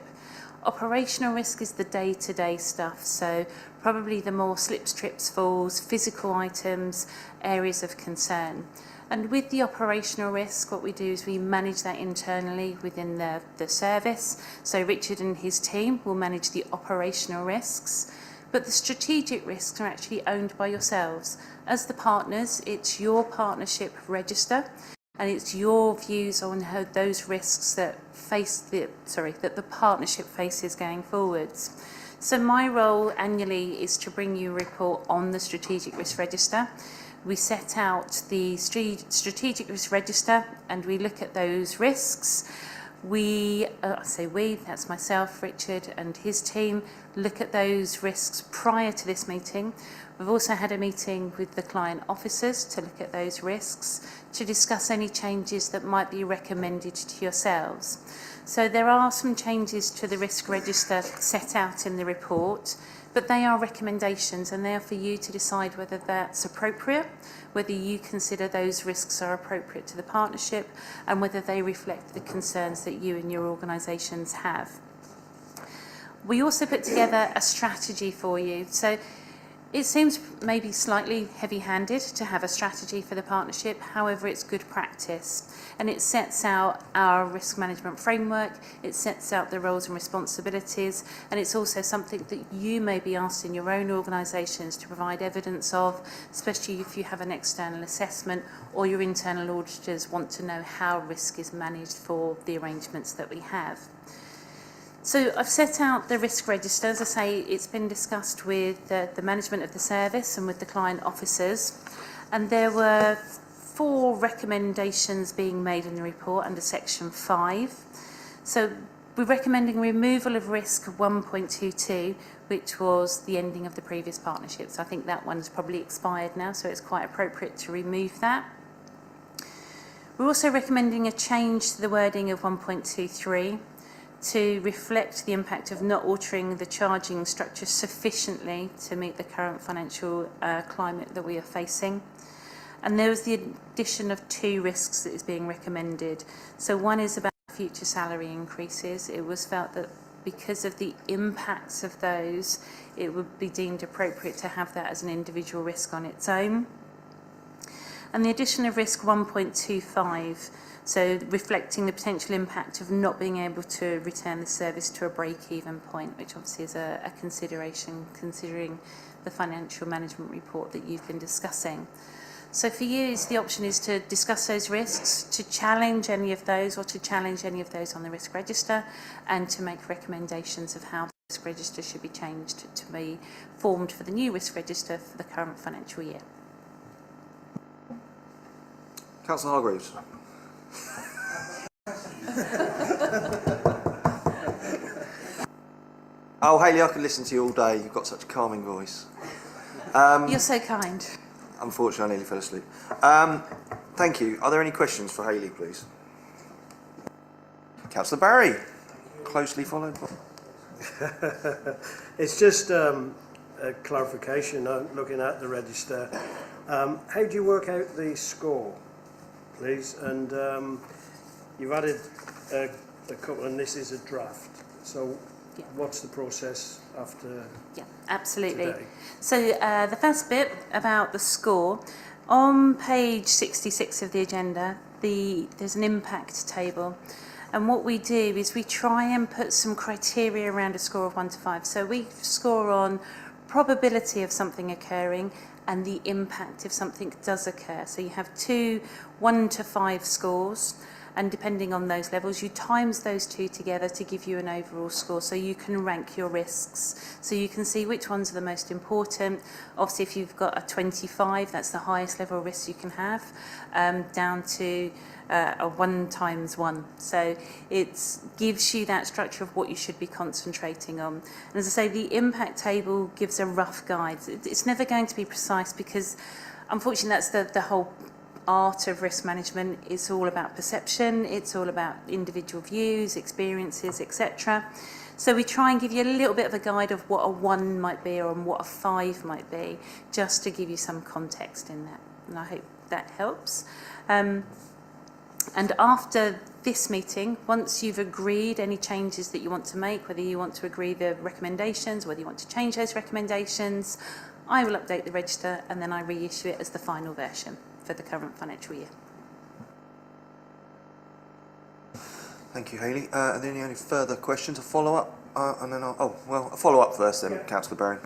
Operational risk is the day-to-day stuff, so probably the more slips, trips, falls, physical items, areas of concern. And with the operational risk, what we do is we manage that internally within the service. So Richard and his team will manage the operational risks. but the strategic risks are actually owned by yourselves. As the partners, it's your partnership register, and it's your views on how those risks that that the partnership faces going forwards. So my role annually is to bring you a report on the strategic risk register. We set out the strategic risk register and we look at those risks. That's myself, Richard and his team, look at those risks prior to this meeting. We've also had a meeting with the client officers to look at those risks, to discuss any changes that might be recommended to yourselves. So there are some changes to the risk register set out in the report, but they are recommendations and they are for you to decide whether that's appropriate, whether you consider those risks are appropriate to the partnership, and whether they reflect the concerns that you and your organisations have. We also put together a strategy for you. So it seems maybe slightly heavy-handed to have a strategy for the partnership, however it's good practice. And it sets out our risk management framework, it sets out the roles and responsibilities, and it's also something that you may be asked in your own organisations to provide evidence of, especially if you have an external assessment or your internal auditors want to know how risk is managed for the arrangements that we have. So I've set out the risk register. As I say, it's been discussed with the management of the service and with the client officers. And there were 4 recommendations being made in the report under section 5. So we're recommending removal of risk 1.22, which was the ending of the previous partnership. So I think that one's probably expired now, so it's quite appropriate to remove that. We're also recommending a change to the wording of 1.23. to reflect the impact of not altering the charging structure sufficiently to meet the current financial climate that we are facing. And there was the addition of 2 risks that is being recommended. So one is about future salary increases. It was felt that because of the impacts of those, it would be deemed appropriate to have that as an individual risk on its own. And the addition of risk 1.25, so reflecting the potential impact of not being able to return the service to a break-even point, which obviously is a consideration considering the financial management report that you've been discussing. So for you, the option is to discuss those risks, to challenge any of those or to challenge any of those on the risk register, and to make recommendations of how the risk register should be changed to be formed for the new risk register for the current financial year. Councillor Hargreaves. Oh, Hayley, I could listen to you all day. You've got such a calming voice. You're so kind. Unfortunately, I nearly fell asleep. Thank you. Are there any questions for Hayley, please? Councillor Barry, closely followed by... It's just a clarification, looking at the register. How do you work out the score, please? And you've added a couple, and this is a draft. So Yeah. what's the process after? Yeah, absolutely. Today? So the first bit about the score, on page 66 of the agenda, there's an impact table. And what we do is we try and put some criteria around a score of 1 to 5. So we score on probability of something occurring and the impact if something does occur. So you have 2 1 to 5 scores, and depending on those levels, you times those 2 together to give you an overall score, so you can rank your risks. So you can see which ones are the most important. Obviously, if you've got a 25, that's the highest level risk you can have, down to a 1 times 1. So it gives you that structure of what you should be concentrating on. And as I say, the impact table gives a rough guide. It's never going to be precise because, unfortunately, that's the whole art of risk management. Is all about perception, it's all about individual views, experiences, etc. So we try and give you a little bit of a guide of what a 1 might be or what a 5 might be, just to give you some context in that, and I hope that helps. And after this meeting, once you've agreed any changes that you want to make, whether you want to agree the recommendations, whether you want to change those recommendations, I will update the register and then I reissue it as the final version for the current financial year. Thank you, Hayley. Are there any further questions? A follow-up? And then a follow-up first then, Councillor Barry.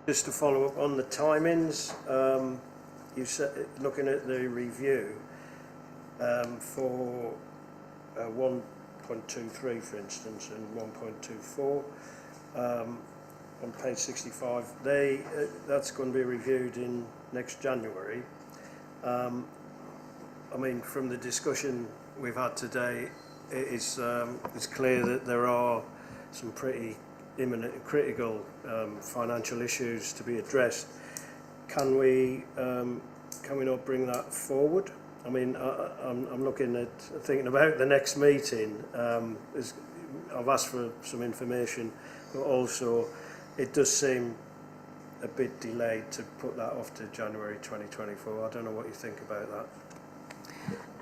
Just to follow up on the timings, you said, looking at the review for 1.23, for instance, and 1.24 on page 65, that's going to be reviewed in next January. I mean, from the discussion we've had today, it's clear that there are some pretty imminent and critical financial issues to be addressed. Can we not bring that forward? I mean, I'm thinking about the next meeting. I've asked for some information, but also it does seem a bit delayed to put that off to January 2024. I don't know what you think about that.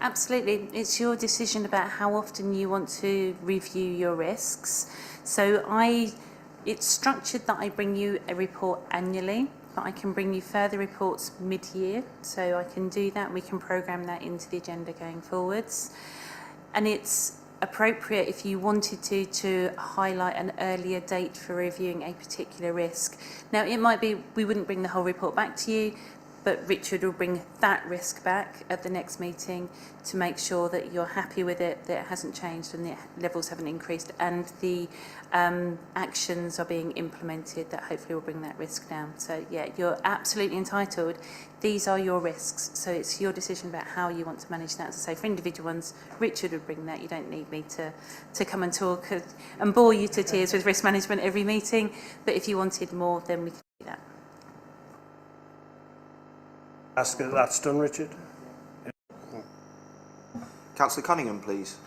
Absolutely. It's your decision about how often you want to review your risks. So it's structured that I bring you a report annually, but I can bring you further reports mid-year. So I can do that. We can program that into the agenda going forwards. And it's appropriate if you wanted to highlight an earlier date for reviewing a particular risk. Now, it might be we wouldn't bring the whole report back to you, but Richard will bring that risk back at the next meeting to make sure that you're happy with it, that it hasn't changed and the levels haven't increased, and the actions are being implemented that hopefully will bring that risk down. So yeah, you're absolutely entitled. These are your risks, so it's your decision about how you want to manage that. As I say, for individual ones, Richard would bring that. You don't need me to come and talk and bore you to tears with risk management every meeting, but if you wanted more, then we can do that. Ask that that's done, Richard. Councillor Cunningham, please.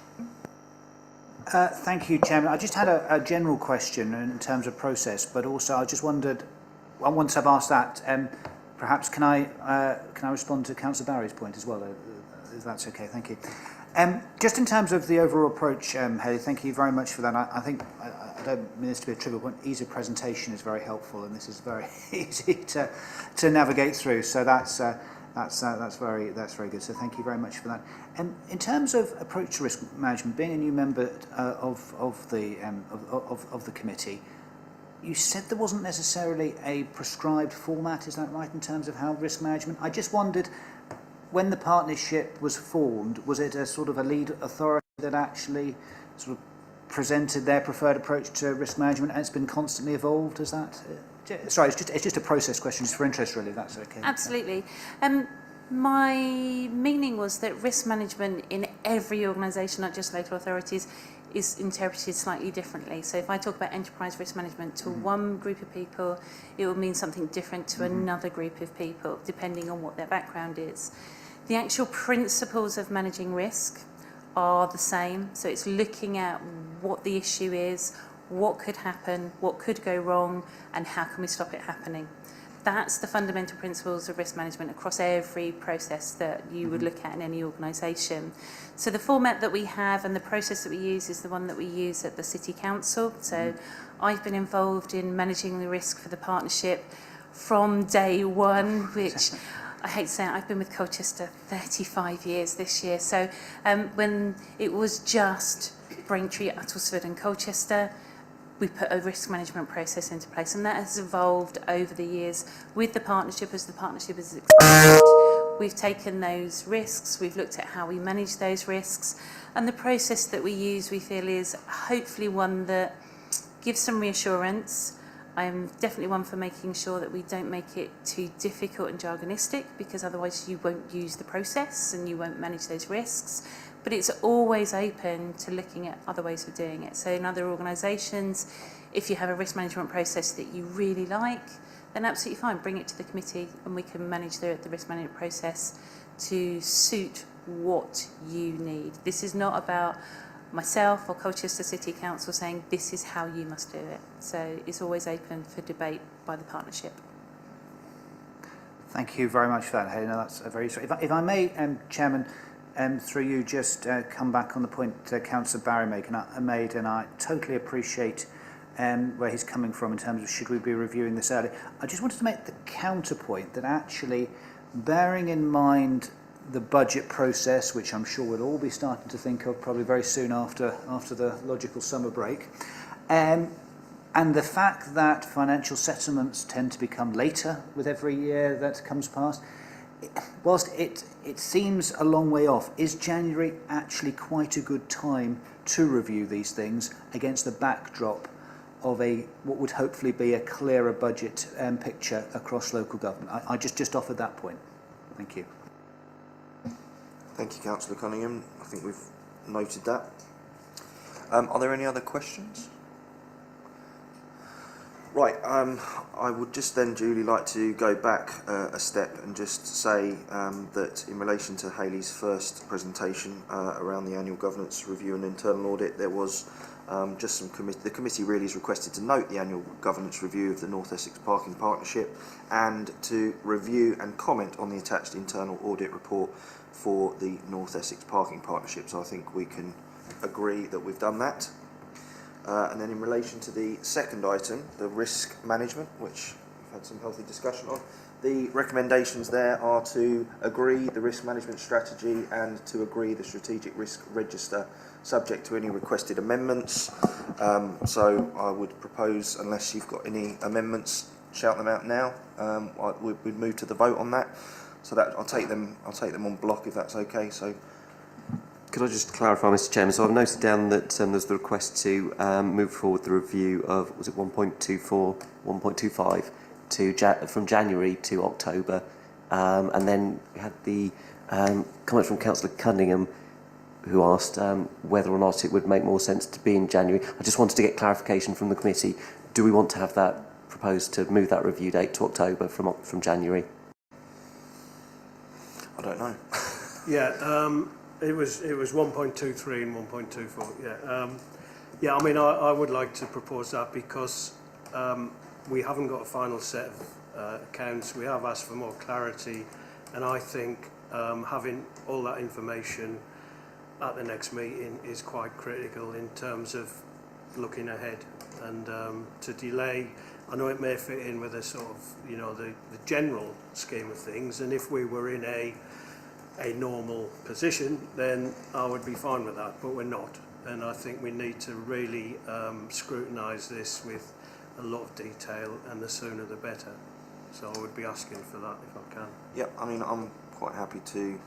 Thank you, Chairman. I just had a general question in terms of process, but also I just wondered, well, once I've asked that, perhaps can I respond to Councillor Barry's point as well, if that's okay? Thank you. Just in terms of the overall approach, Haley, thank you very much for that. I think, I don't mean this to be a trivial point, ease of presentation is very helpful, and this is very easy to navigate through. So that's very good. So thank you very much for that. In terms of approach to risk management, being a new member of the committee, you said there wasn't necessarily a prescribed format. Is that right, in terms of how risk management? I just wondered, when the partnership was formed, was it a sort of a lead authority that actually sort of presented their preferred approach to risk management, and it's been constantly evolved? Is that? Sorry, it's just a process question, just for interest, really. If that's okay. Absolutely. My meaning was that risk management in every organisation, not just local authorities, is interpreted slightly differently. So if I talk about enterprise risk management to one group of people, it will mean something different to another group of people, depending on what their background is. The actual principles of managing risk are the same. So it's looking at what the issue is, what could happen, what could go wrong, and how can we stop it happening. That's the fundamental principles of risk management across every process that you would look at in any organisation. So the format that we have and the process that we use is the one that we use at the City Council. So I've been involved in managing the risk for the partnership from day one, which I hate to say it, I've been with Colchester 35 years this year. So when it was just Braintree, Uttlesford and Colchester, we put a risk management process into place, and that has evolved over the years with the partnership. As the partnership has expanded, we've taken those risks, we've looked at how we manage those risks, and the process that we use, we feel, is hopefully one that gives some reassurance. I'm definitely one for making sure that we don't make it too difficult and jargonistic, because otherwise you won't use the process and you won't manage those risks. But it's always open to looking at other ways of doing it. So in other organisations, if you have a risk management process that you really like, then absolutely fine, bring it to the committee and we can manage the risk management process to suit what you need. This is not about myself or Colchester City Council saying this is how you must do it. So it's always open for debate by the partnership. Thank you very much for that, Haley. No, that's a very useful. If I may, Chairman, through you, just come back on the point Councillor Barry made, and I totally appreciate where he's coming from in terms of should we be reviewing this early. I just wanted to make the counterpoint that actually, bearing in mind the budget process, which I'm sure we'll all be starting to think of probably very soon after the logical summer break, And the fact that financial settlements tend to become later with every year that comes past, whilst it seems a long way off, is January actually quite a good time to review these things against the backdrop of what would hopefully be a clearer budget picture across local government? I just offered that point. Thank you. Thank you, Councillor Cunningham. I think we've noted that. Are there any other questions? Right, I would just then, Julie, like to go back a step and just say that in relation to Hayley's first presentation around the annual governance review and internal audit, there was just some the committee really is requested to note the annual governance review of the North Essex Parking Partnership and to review and comment on the attached internal audit report for the North Essex Parking Partnership. So I think we can agree that we've done that. And then in relation to the second item, the risk management, which we've had some healthy discussion on, the recommendations there are to agree the risk management strategy and to agree the strategic risk register, subject to any requested amendments. So I would propose, unless you've got any amendments, shout them out now. We'd move to the vote on that. So that I'll take them on block if that's okay. So. Could I just clarify, Mr. Chairman? So I've noted down that there's the request to move forward the review of, was it 1.24, 1.25 from January to October, and then we had the comment from Councillor Cunningham, who asked whether or not it would make more sense to be in January. I just wanted to get clarification from the committee. Do we want to have that proposed to move that review date to October from January? I don't know. Yeah. It was 1.23 and 1.24. Yeah. Yeah. I mean, I would like to propose that because we haven't got a final set of accounts. We have asked for more clarity, and I think having all that information at the next meeting is quite critical in terms of looking ahead. And to delay, I know it may fit in with a sort of, you know, the general scheme of things. And if we were in a normal position, then I would be fine with that, but we're not. And I think we need to really scrutinise this with a lot of detail, and the sooner the better. So I would be asking for that if I can. Yeah, I mean, I'm quite happy to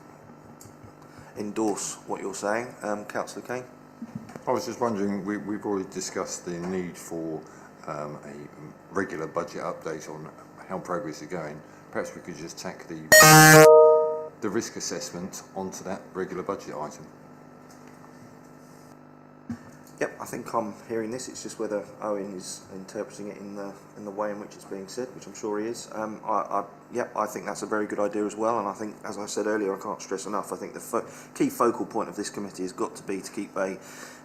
endorse what you're saying. Councillor Kane? I was just wondering, we've already discussed the need for a regular budget update on how progress is going. Perhaps we could just tack the risk assessment onto that regular budget item. Yep, I think I'm hearing this. It's just whether Owen is interpreting it in the way in which it's being said, which I'm sure he is. I think that's a very good idea as well. And I think, as I said earlier, I can't stress enough, I think the key focal point of this committee has got to be to keep a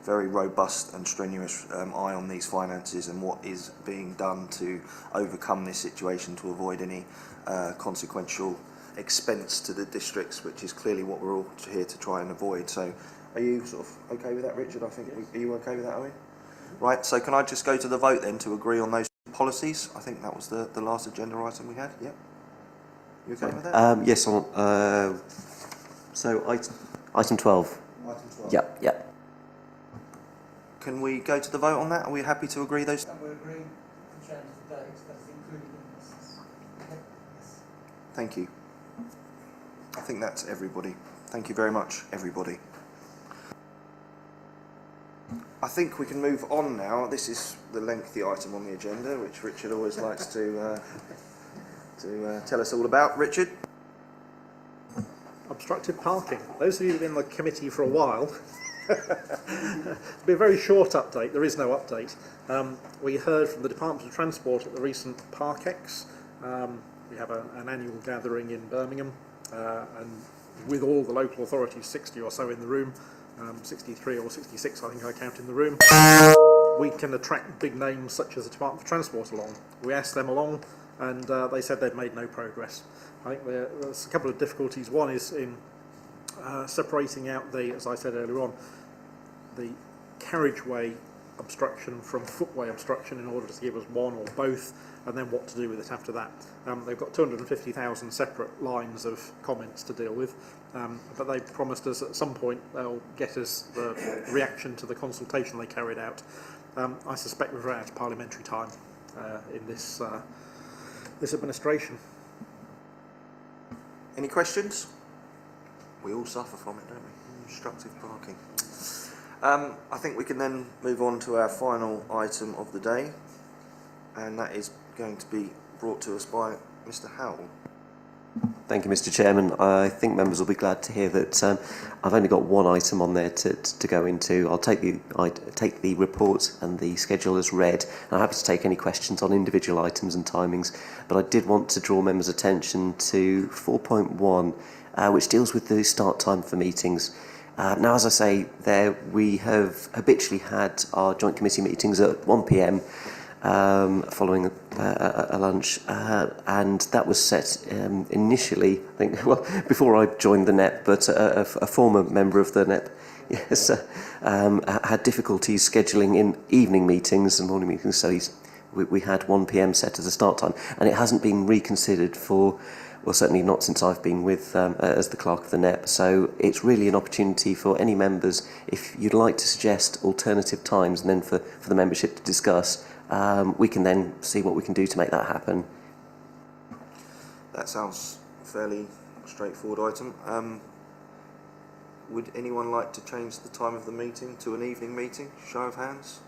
very robust and strenuous eye on these finances and what is being done to overcome this situation, to avoid any consequential expense to the districts, which is clearly what we're all here to try and avoid. So are you sort of okay with that, Richard? I think, are you okay with that, Owen? Right, so can I just go to the vote then to agree on those policies? I think that was the last agenda item we had. Yep. You okay with that? Yes, so item 12. Item 12. Yep. Can we go to the vote on that? Are we happy to agree those? And we're agreeing to change the date, that's including invoices. Yes. Thank you. I think that's everybody. Thank you very much, everybody. I think we can move on now. This is the lengthy item on the agenda, which Richard always likes to tell us all about. Richard? Obstructed parking. Those of you who've been in the committee for a while, it'll be a very short update. There is no update. We heard from the Department of Transport at the recent Parkex. We have an annual gathering in Birmingham, and with all the local authorities, 60 or so in the room, 63 or 66 I think I count in the room, we can attract big names such as the Department of Transport along. We asked them along, and they said they'd made no progress. I think there's a couple of difficulties. One is in separating out as I said earlier on, the carriageway obstruction from footway obstruction in order to give us one or both, and then what to do with it after that. They've got 250,000 separate lines of comments to deal with, but they promised us at some point they'll get us the reaction to the consultation they carried out. I suspect we've run out of parliamentary time in this this administration. Any questions? We all suffer from it, don't we? Obstructive parking. I think we can then move on to our final item of the day, and that is going to be brought to us by Mr. Howell. Thank you, Mr. Chairman. I think members will be glad to hear that I've only got one item on there to go into. I'll take the report and the schedule as read. I'm happy to take any questions on individual items and timings, but I did want to draw members' attention to 4.1, which deals with the start time for meetings. Now, as I say, we have habitually had our joint committee meetings at 1 p.m. Following a lunch, and that was set initially, I think, well, before I joined the NEPP, but a former member of the NEPP, yes, had difficulties scheduling in evening meetings and morning meetings, so we had 1 p.m. set as a start time, and it hasn't been reconsidered for, well, certainly not since I've been with as the clerk of the NEPP. So it's really an opportunity for any members, if you'd like to suggest alternative times, and then for the membership to discuss. We can then see what we can do to make that happen. That sounds a fairly straightforward item. Would anyone like to change the time of the meeting to an evening meeting? Show of hands.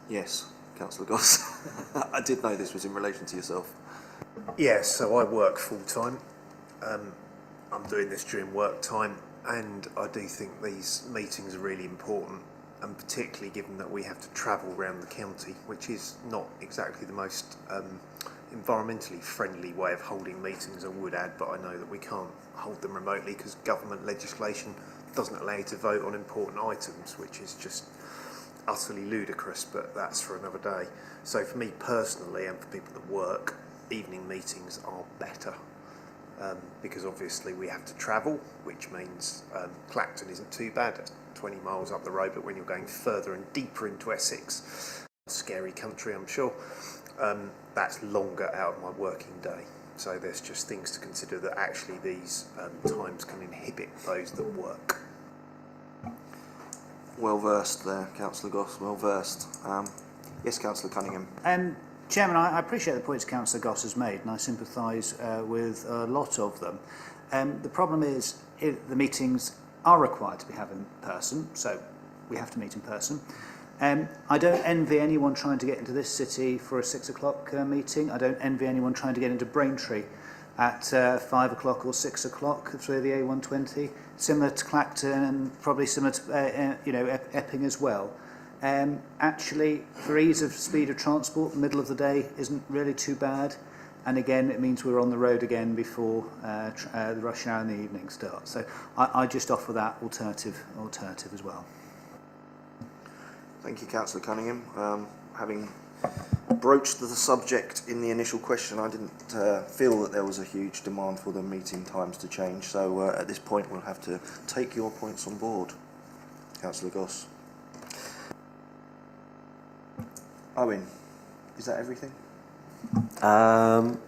Yes, Councillor Goss. I did know this was in relation to yourself. Yes, so I work full time. I'm doing this during work time, and I do think these meetings are really important, and particularly given that we have to travel around the county, which is not exactly the most environmentally friendly way of holding meetings, I would add, but I know that we can't hold them remotely because government legislation doesn't allow you to vote on important items, which is just utterly ludicrous, but that's for another day. So for me personally, and for people that work, evening meetings are better. Because obviously we have to travel, which means Clacton isn't too bad, at 20 miles up the road, but when you're going further and deeper into Essex, scary country I'm sure, that's longer out of my working day. So there's just things to consider, that actually these times can inhibit those that work. Well versed there, Councillor Goss, well versed. Yes, Councillor Cunningham. Chairman, I appreciate the points Councillor Goss has made, and I sympathise with a lot of them. The problem is the meetings are required to be held in person, so we have to meet in person. I don't envy anyone trying to get into this city for a 6 o'clock meeting. I don't envy anyone trying to get into Braintree at 5 o'clock or 6 o'clock through the A120, similar to Clacton and probably similar to Epping as well. Actually, for ease of speed of transport, the middle of the day isn't really too bad. And again, it means we're on the road again before the rush hour in the evening starts. So I just offer that alternative as well. Thank you, Councillor Cunningham. Having broached the subject in the initial question, I didn't feel that there was a huge demand for the meeting times to change. So at this point, we'll have to take your points on board. Councillor Goss. Owen, is that everything?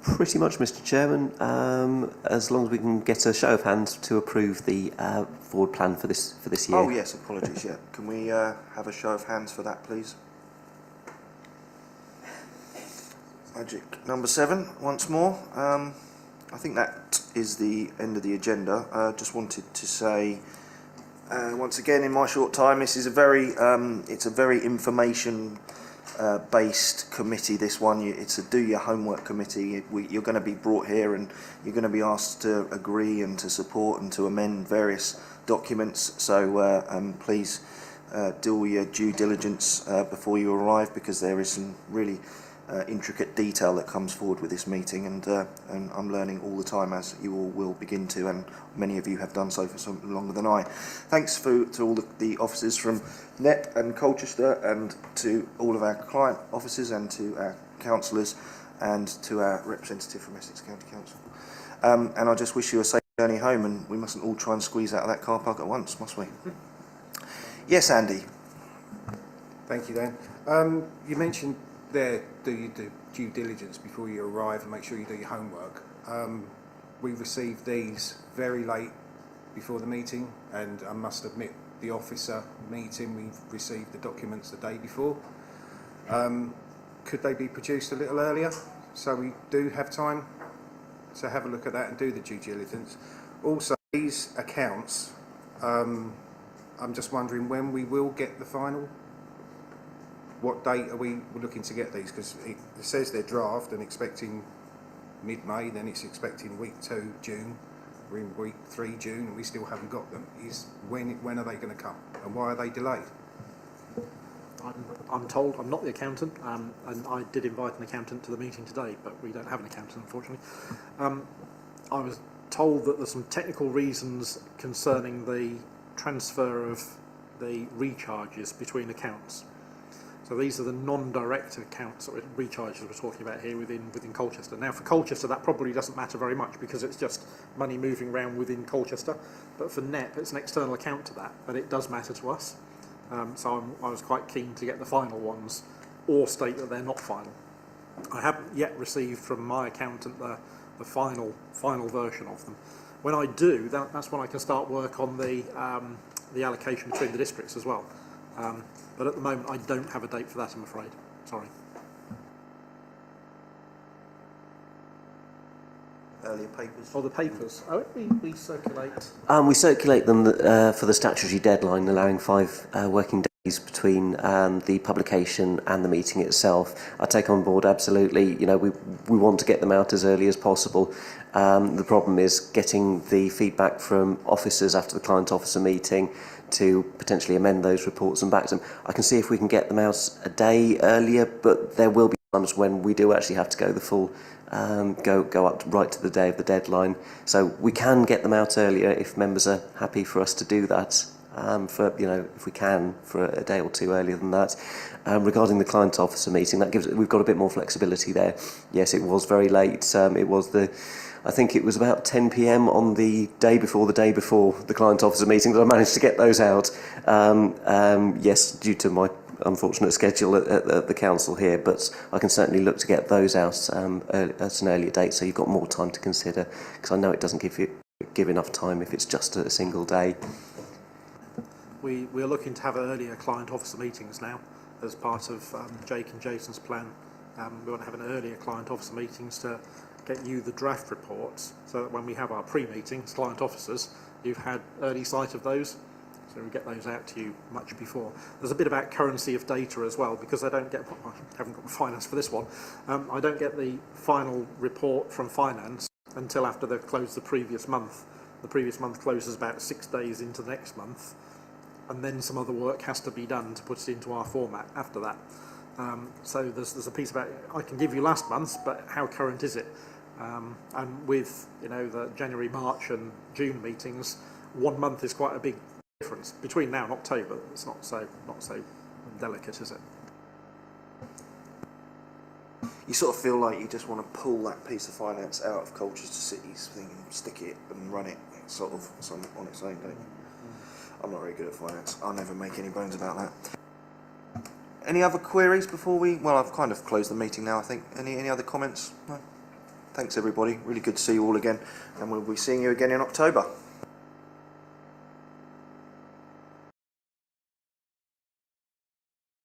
Pretty much, Mr. Chairman. As long as we can get a show of hands to approve the forward plan for this year. Oh yes, apologies. Yeah, can we have a show of hands for that, please? Magic number 7 once more. I think that is the end of the agenda. Just wanted to say once again, in my short time, this is a very it's a very information based committee. This one, it's a do your homework committee. You're going to be brought here and you're going to be asked to agree and to support and to amend various documents. So please do all your due diligence before you arrive, because there is some really intricate detail that comes forward with this meeting, and I'm learning all the time, as you all will begin to, and many of you have done so for some longer than I. Thanks to all the officers from NEPP and Colchester, and to all of our client officers, and to our councillors, and to our representative from Essex County Council. And I just wish you a safe journey home, and we mustn't all try and squeeze out of that car park at once, must we? Yes, Andy. Thank you, Dan. You mentioned there, do you do due diligence before you arrive and make sure you do your homework. We received these very late before the meeting, and I must admit the officer meeting, we've received the documents the day before. Could they be produced a little earlier so we do have time to have a look at that and do the due diligence? Also, these accounts, I'm just wondering when we will get the final. What date are we looking to get these? Because it says they're draft and expecting mid-May, then it's expecting week 2 June, we're in week 3 June, and we still haven't got them. When are they going to come, and why are they delayed? I'm told, I'm not the accountant, and I did invite an accountant to the meeting today, but we don't have an accountant, unfortunately. I was told that there's some technical reasons concerning the transfer of the recharges between accounts. So these are the non-direct accounts that recharges we're talking about here within Colchester. Now for Colchester that probably doesn't matter very much because it's just money moving around within Colchester, but for NEPP it's an external account to that, and it does matter to us. So I was quite keen to get the final ones, or state that they're not final. I haven't yet received from my accountant the final version of them. When I do, that's when I can start work on the allocation between the districts as well. But at the moment, I don't have a date for that, I'm afraid. Sorry. Earlier papers. Oh, the papers. Oh, we circulate. We circulate them for the statutory deadline, allowing 5 working days between the publication and the meeting itself. I take on board absolutely. You know, we want to get them out as early as possible. The problem is getting the feedback from officers after the client officer meeting to potentially amend those reports and back to them. I can see if we can get them out a day earlier, but there will be times when we do actually have to go the full, go up right to the day of the deadline. So we can get them out earlier if members are happy for us to do that. If we can, for a day or 2 earlier than that. Regarding the client officer meeting, we've got a bit more flexibility there. Yes, it was very late. I think it was about 10 p.m. on the day before the client officer meeting that I managed to get those out. Yes, due to my unfortunate schedule at the council here, but I can certainly look to get those out at an earlier date, so you've got more time to consider, because I know it doesn't give enough time if it's just a single day. We're looking to have earlier client officer meetings now as part of Jake and Jason's plan. We want to have an earlier client officer meetings to get you the draft reports, so that when we have our pre-meetings, client officers, you've had early sight of those, so we get those out to you much before. There's a bit about currency of data as well, because I haven't got the finance for this one. I don't get the final report from finance until after they've closed the previous month. The previous month closes about 6 days into the next month, and then some other work has to be done to put it into our format after that. So there's a piece about, I can give you last month's, but how current is it? And with the January, March and June meetings, 1 month is quite a big difference. Between now and October, it's not so delicate, is it? You sort of feel like you just want to pull that piece of finance out of Colchester City's thing and stick it and run it sort of on its own, don't you? I'm not very good at finance. I'll never make any bones about that. Any other queries before well, I've kind of closed the meeting now, I think. Any other comments? No? Thanks, everybody. Really good to see you all again. And we'll be seeing you again in October.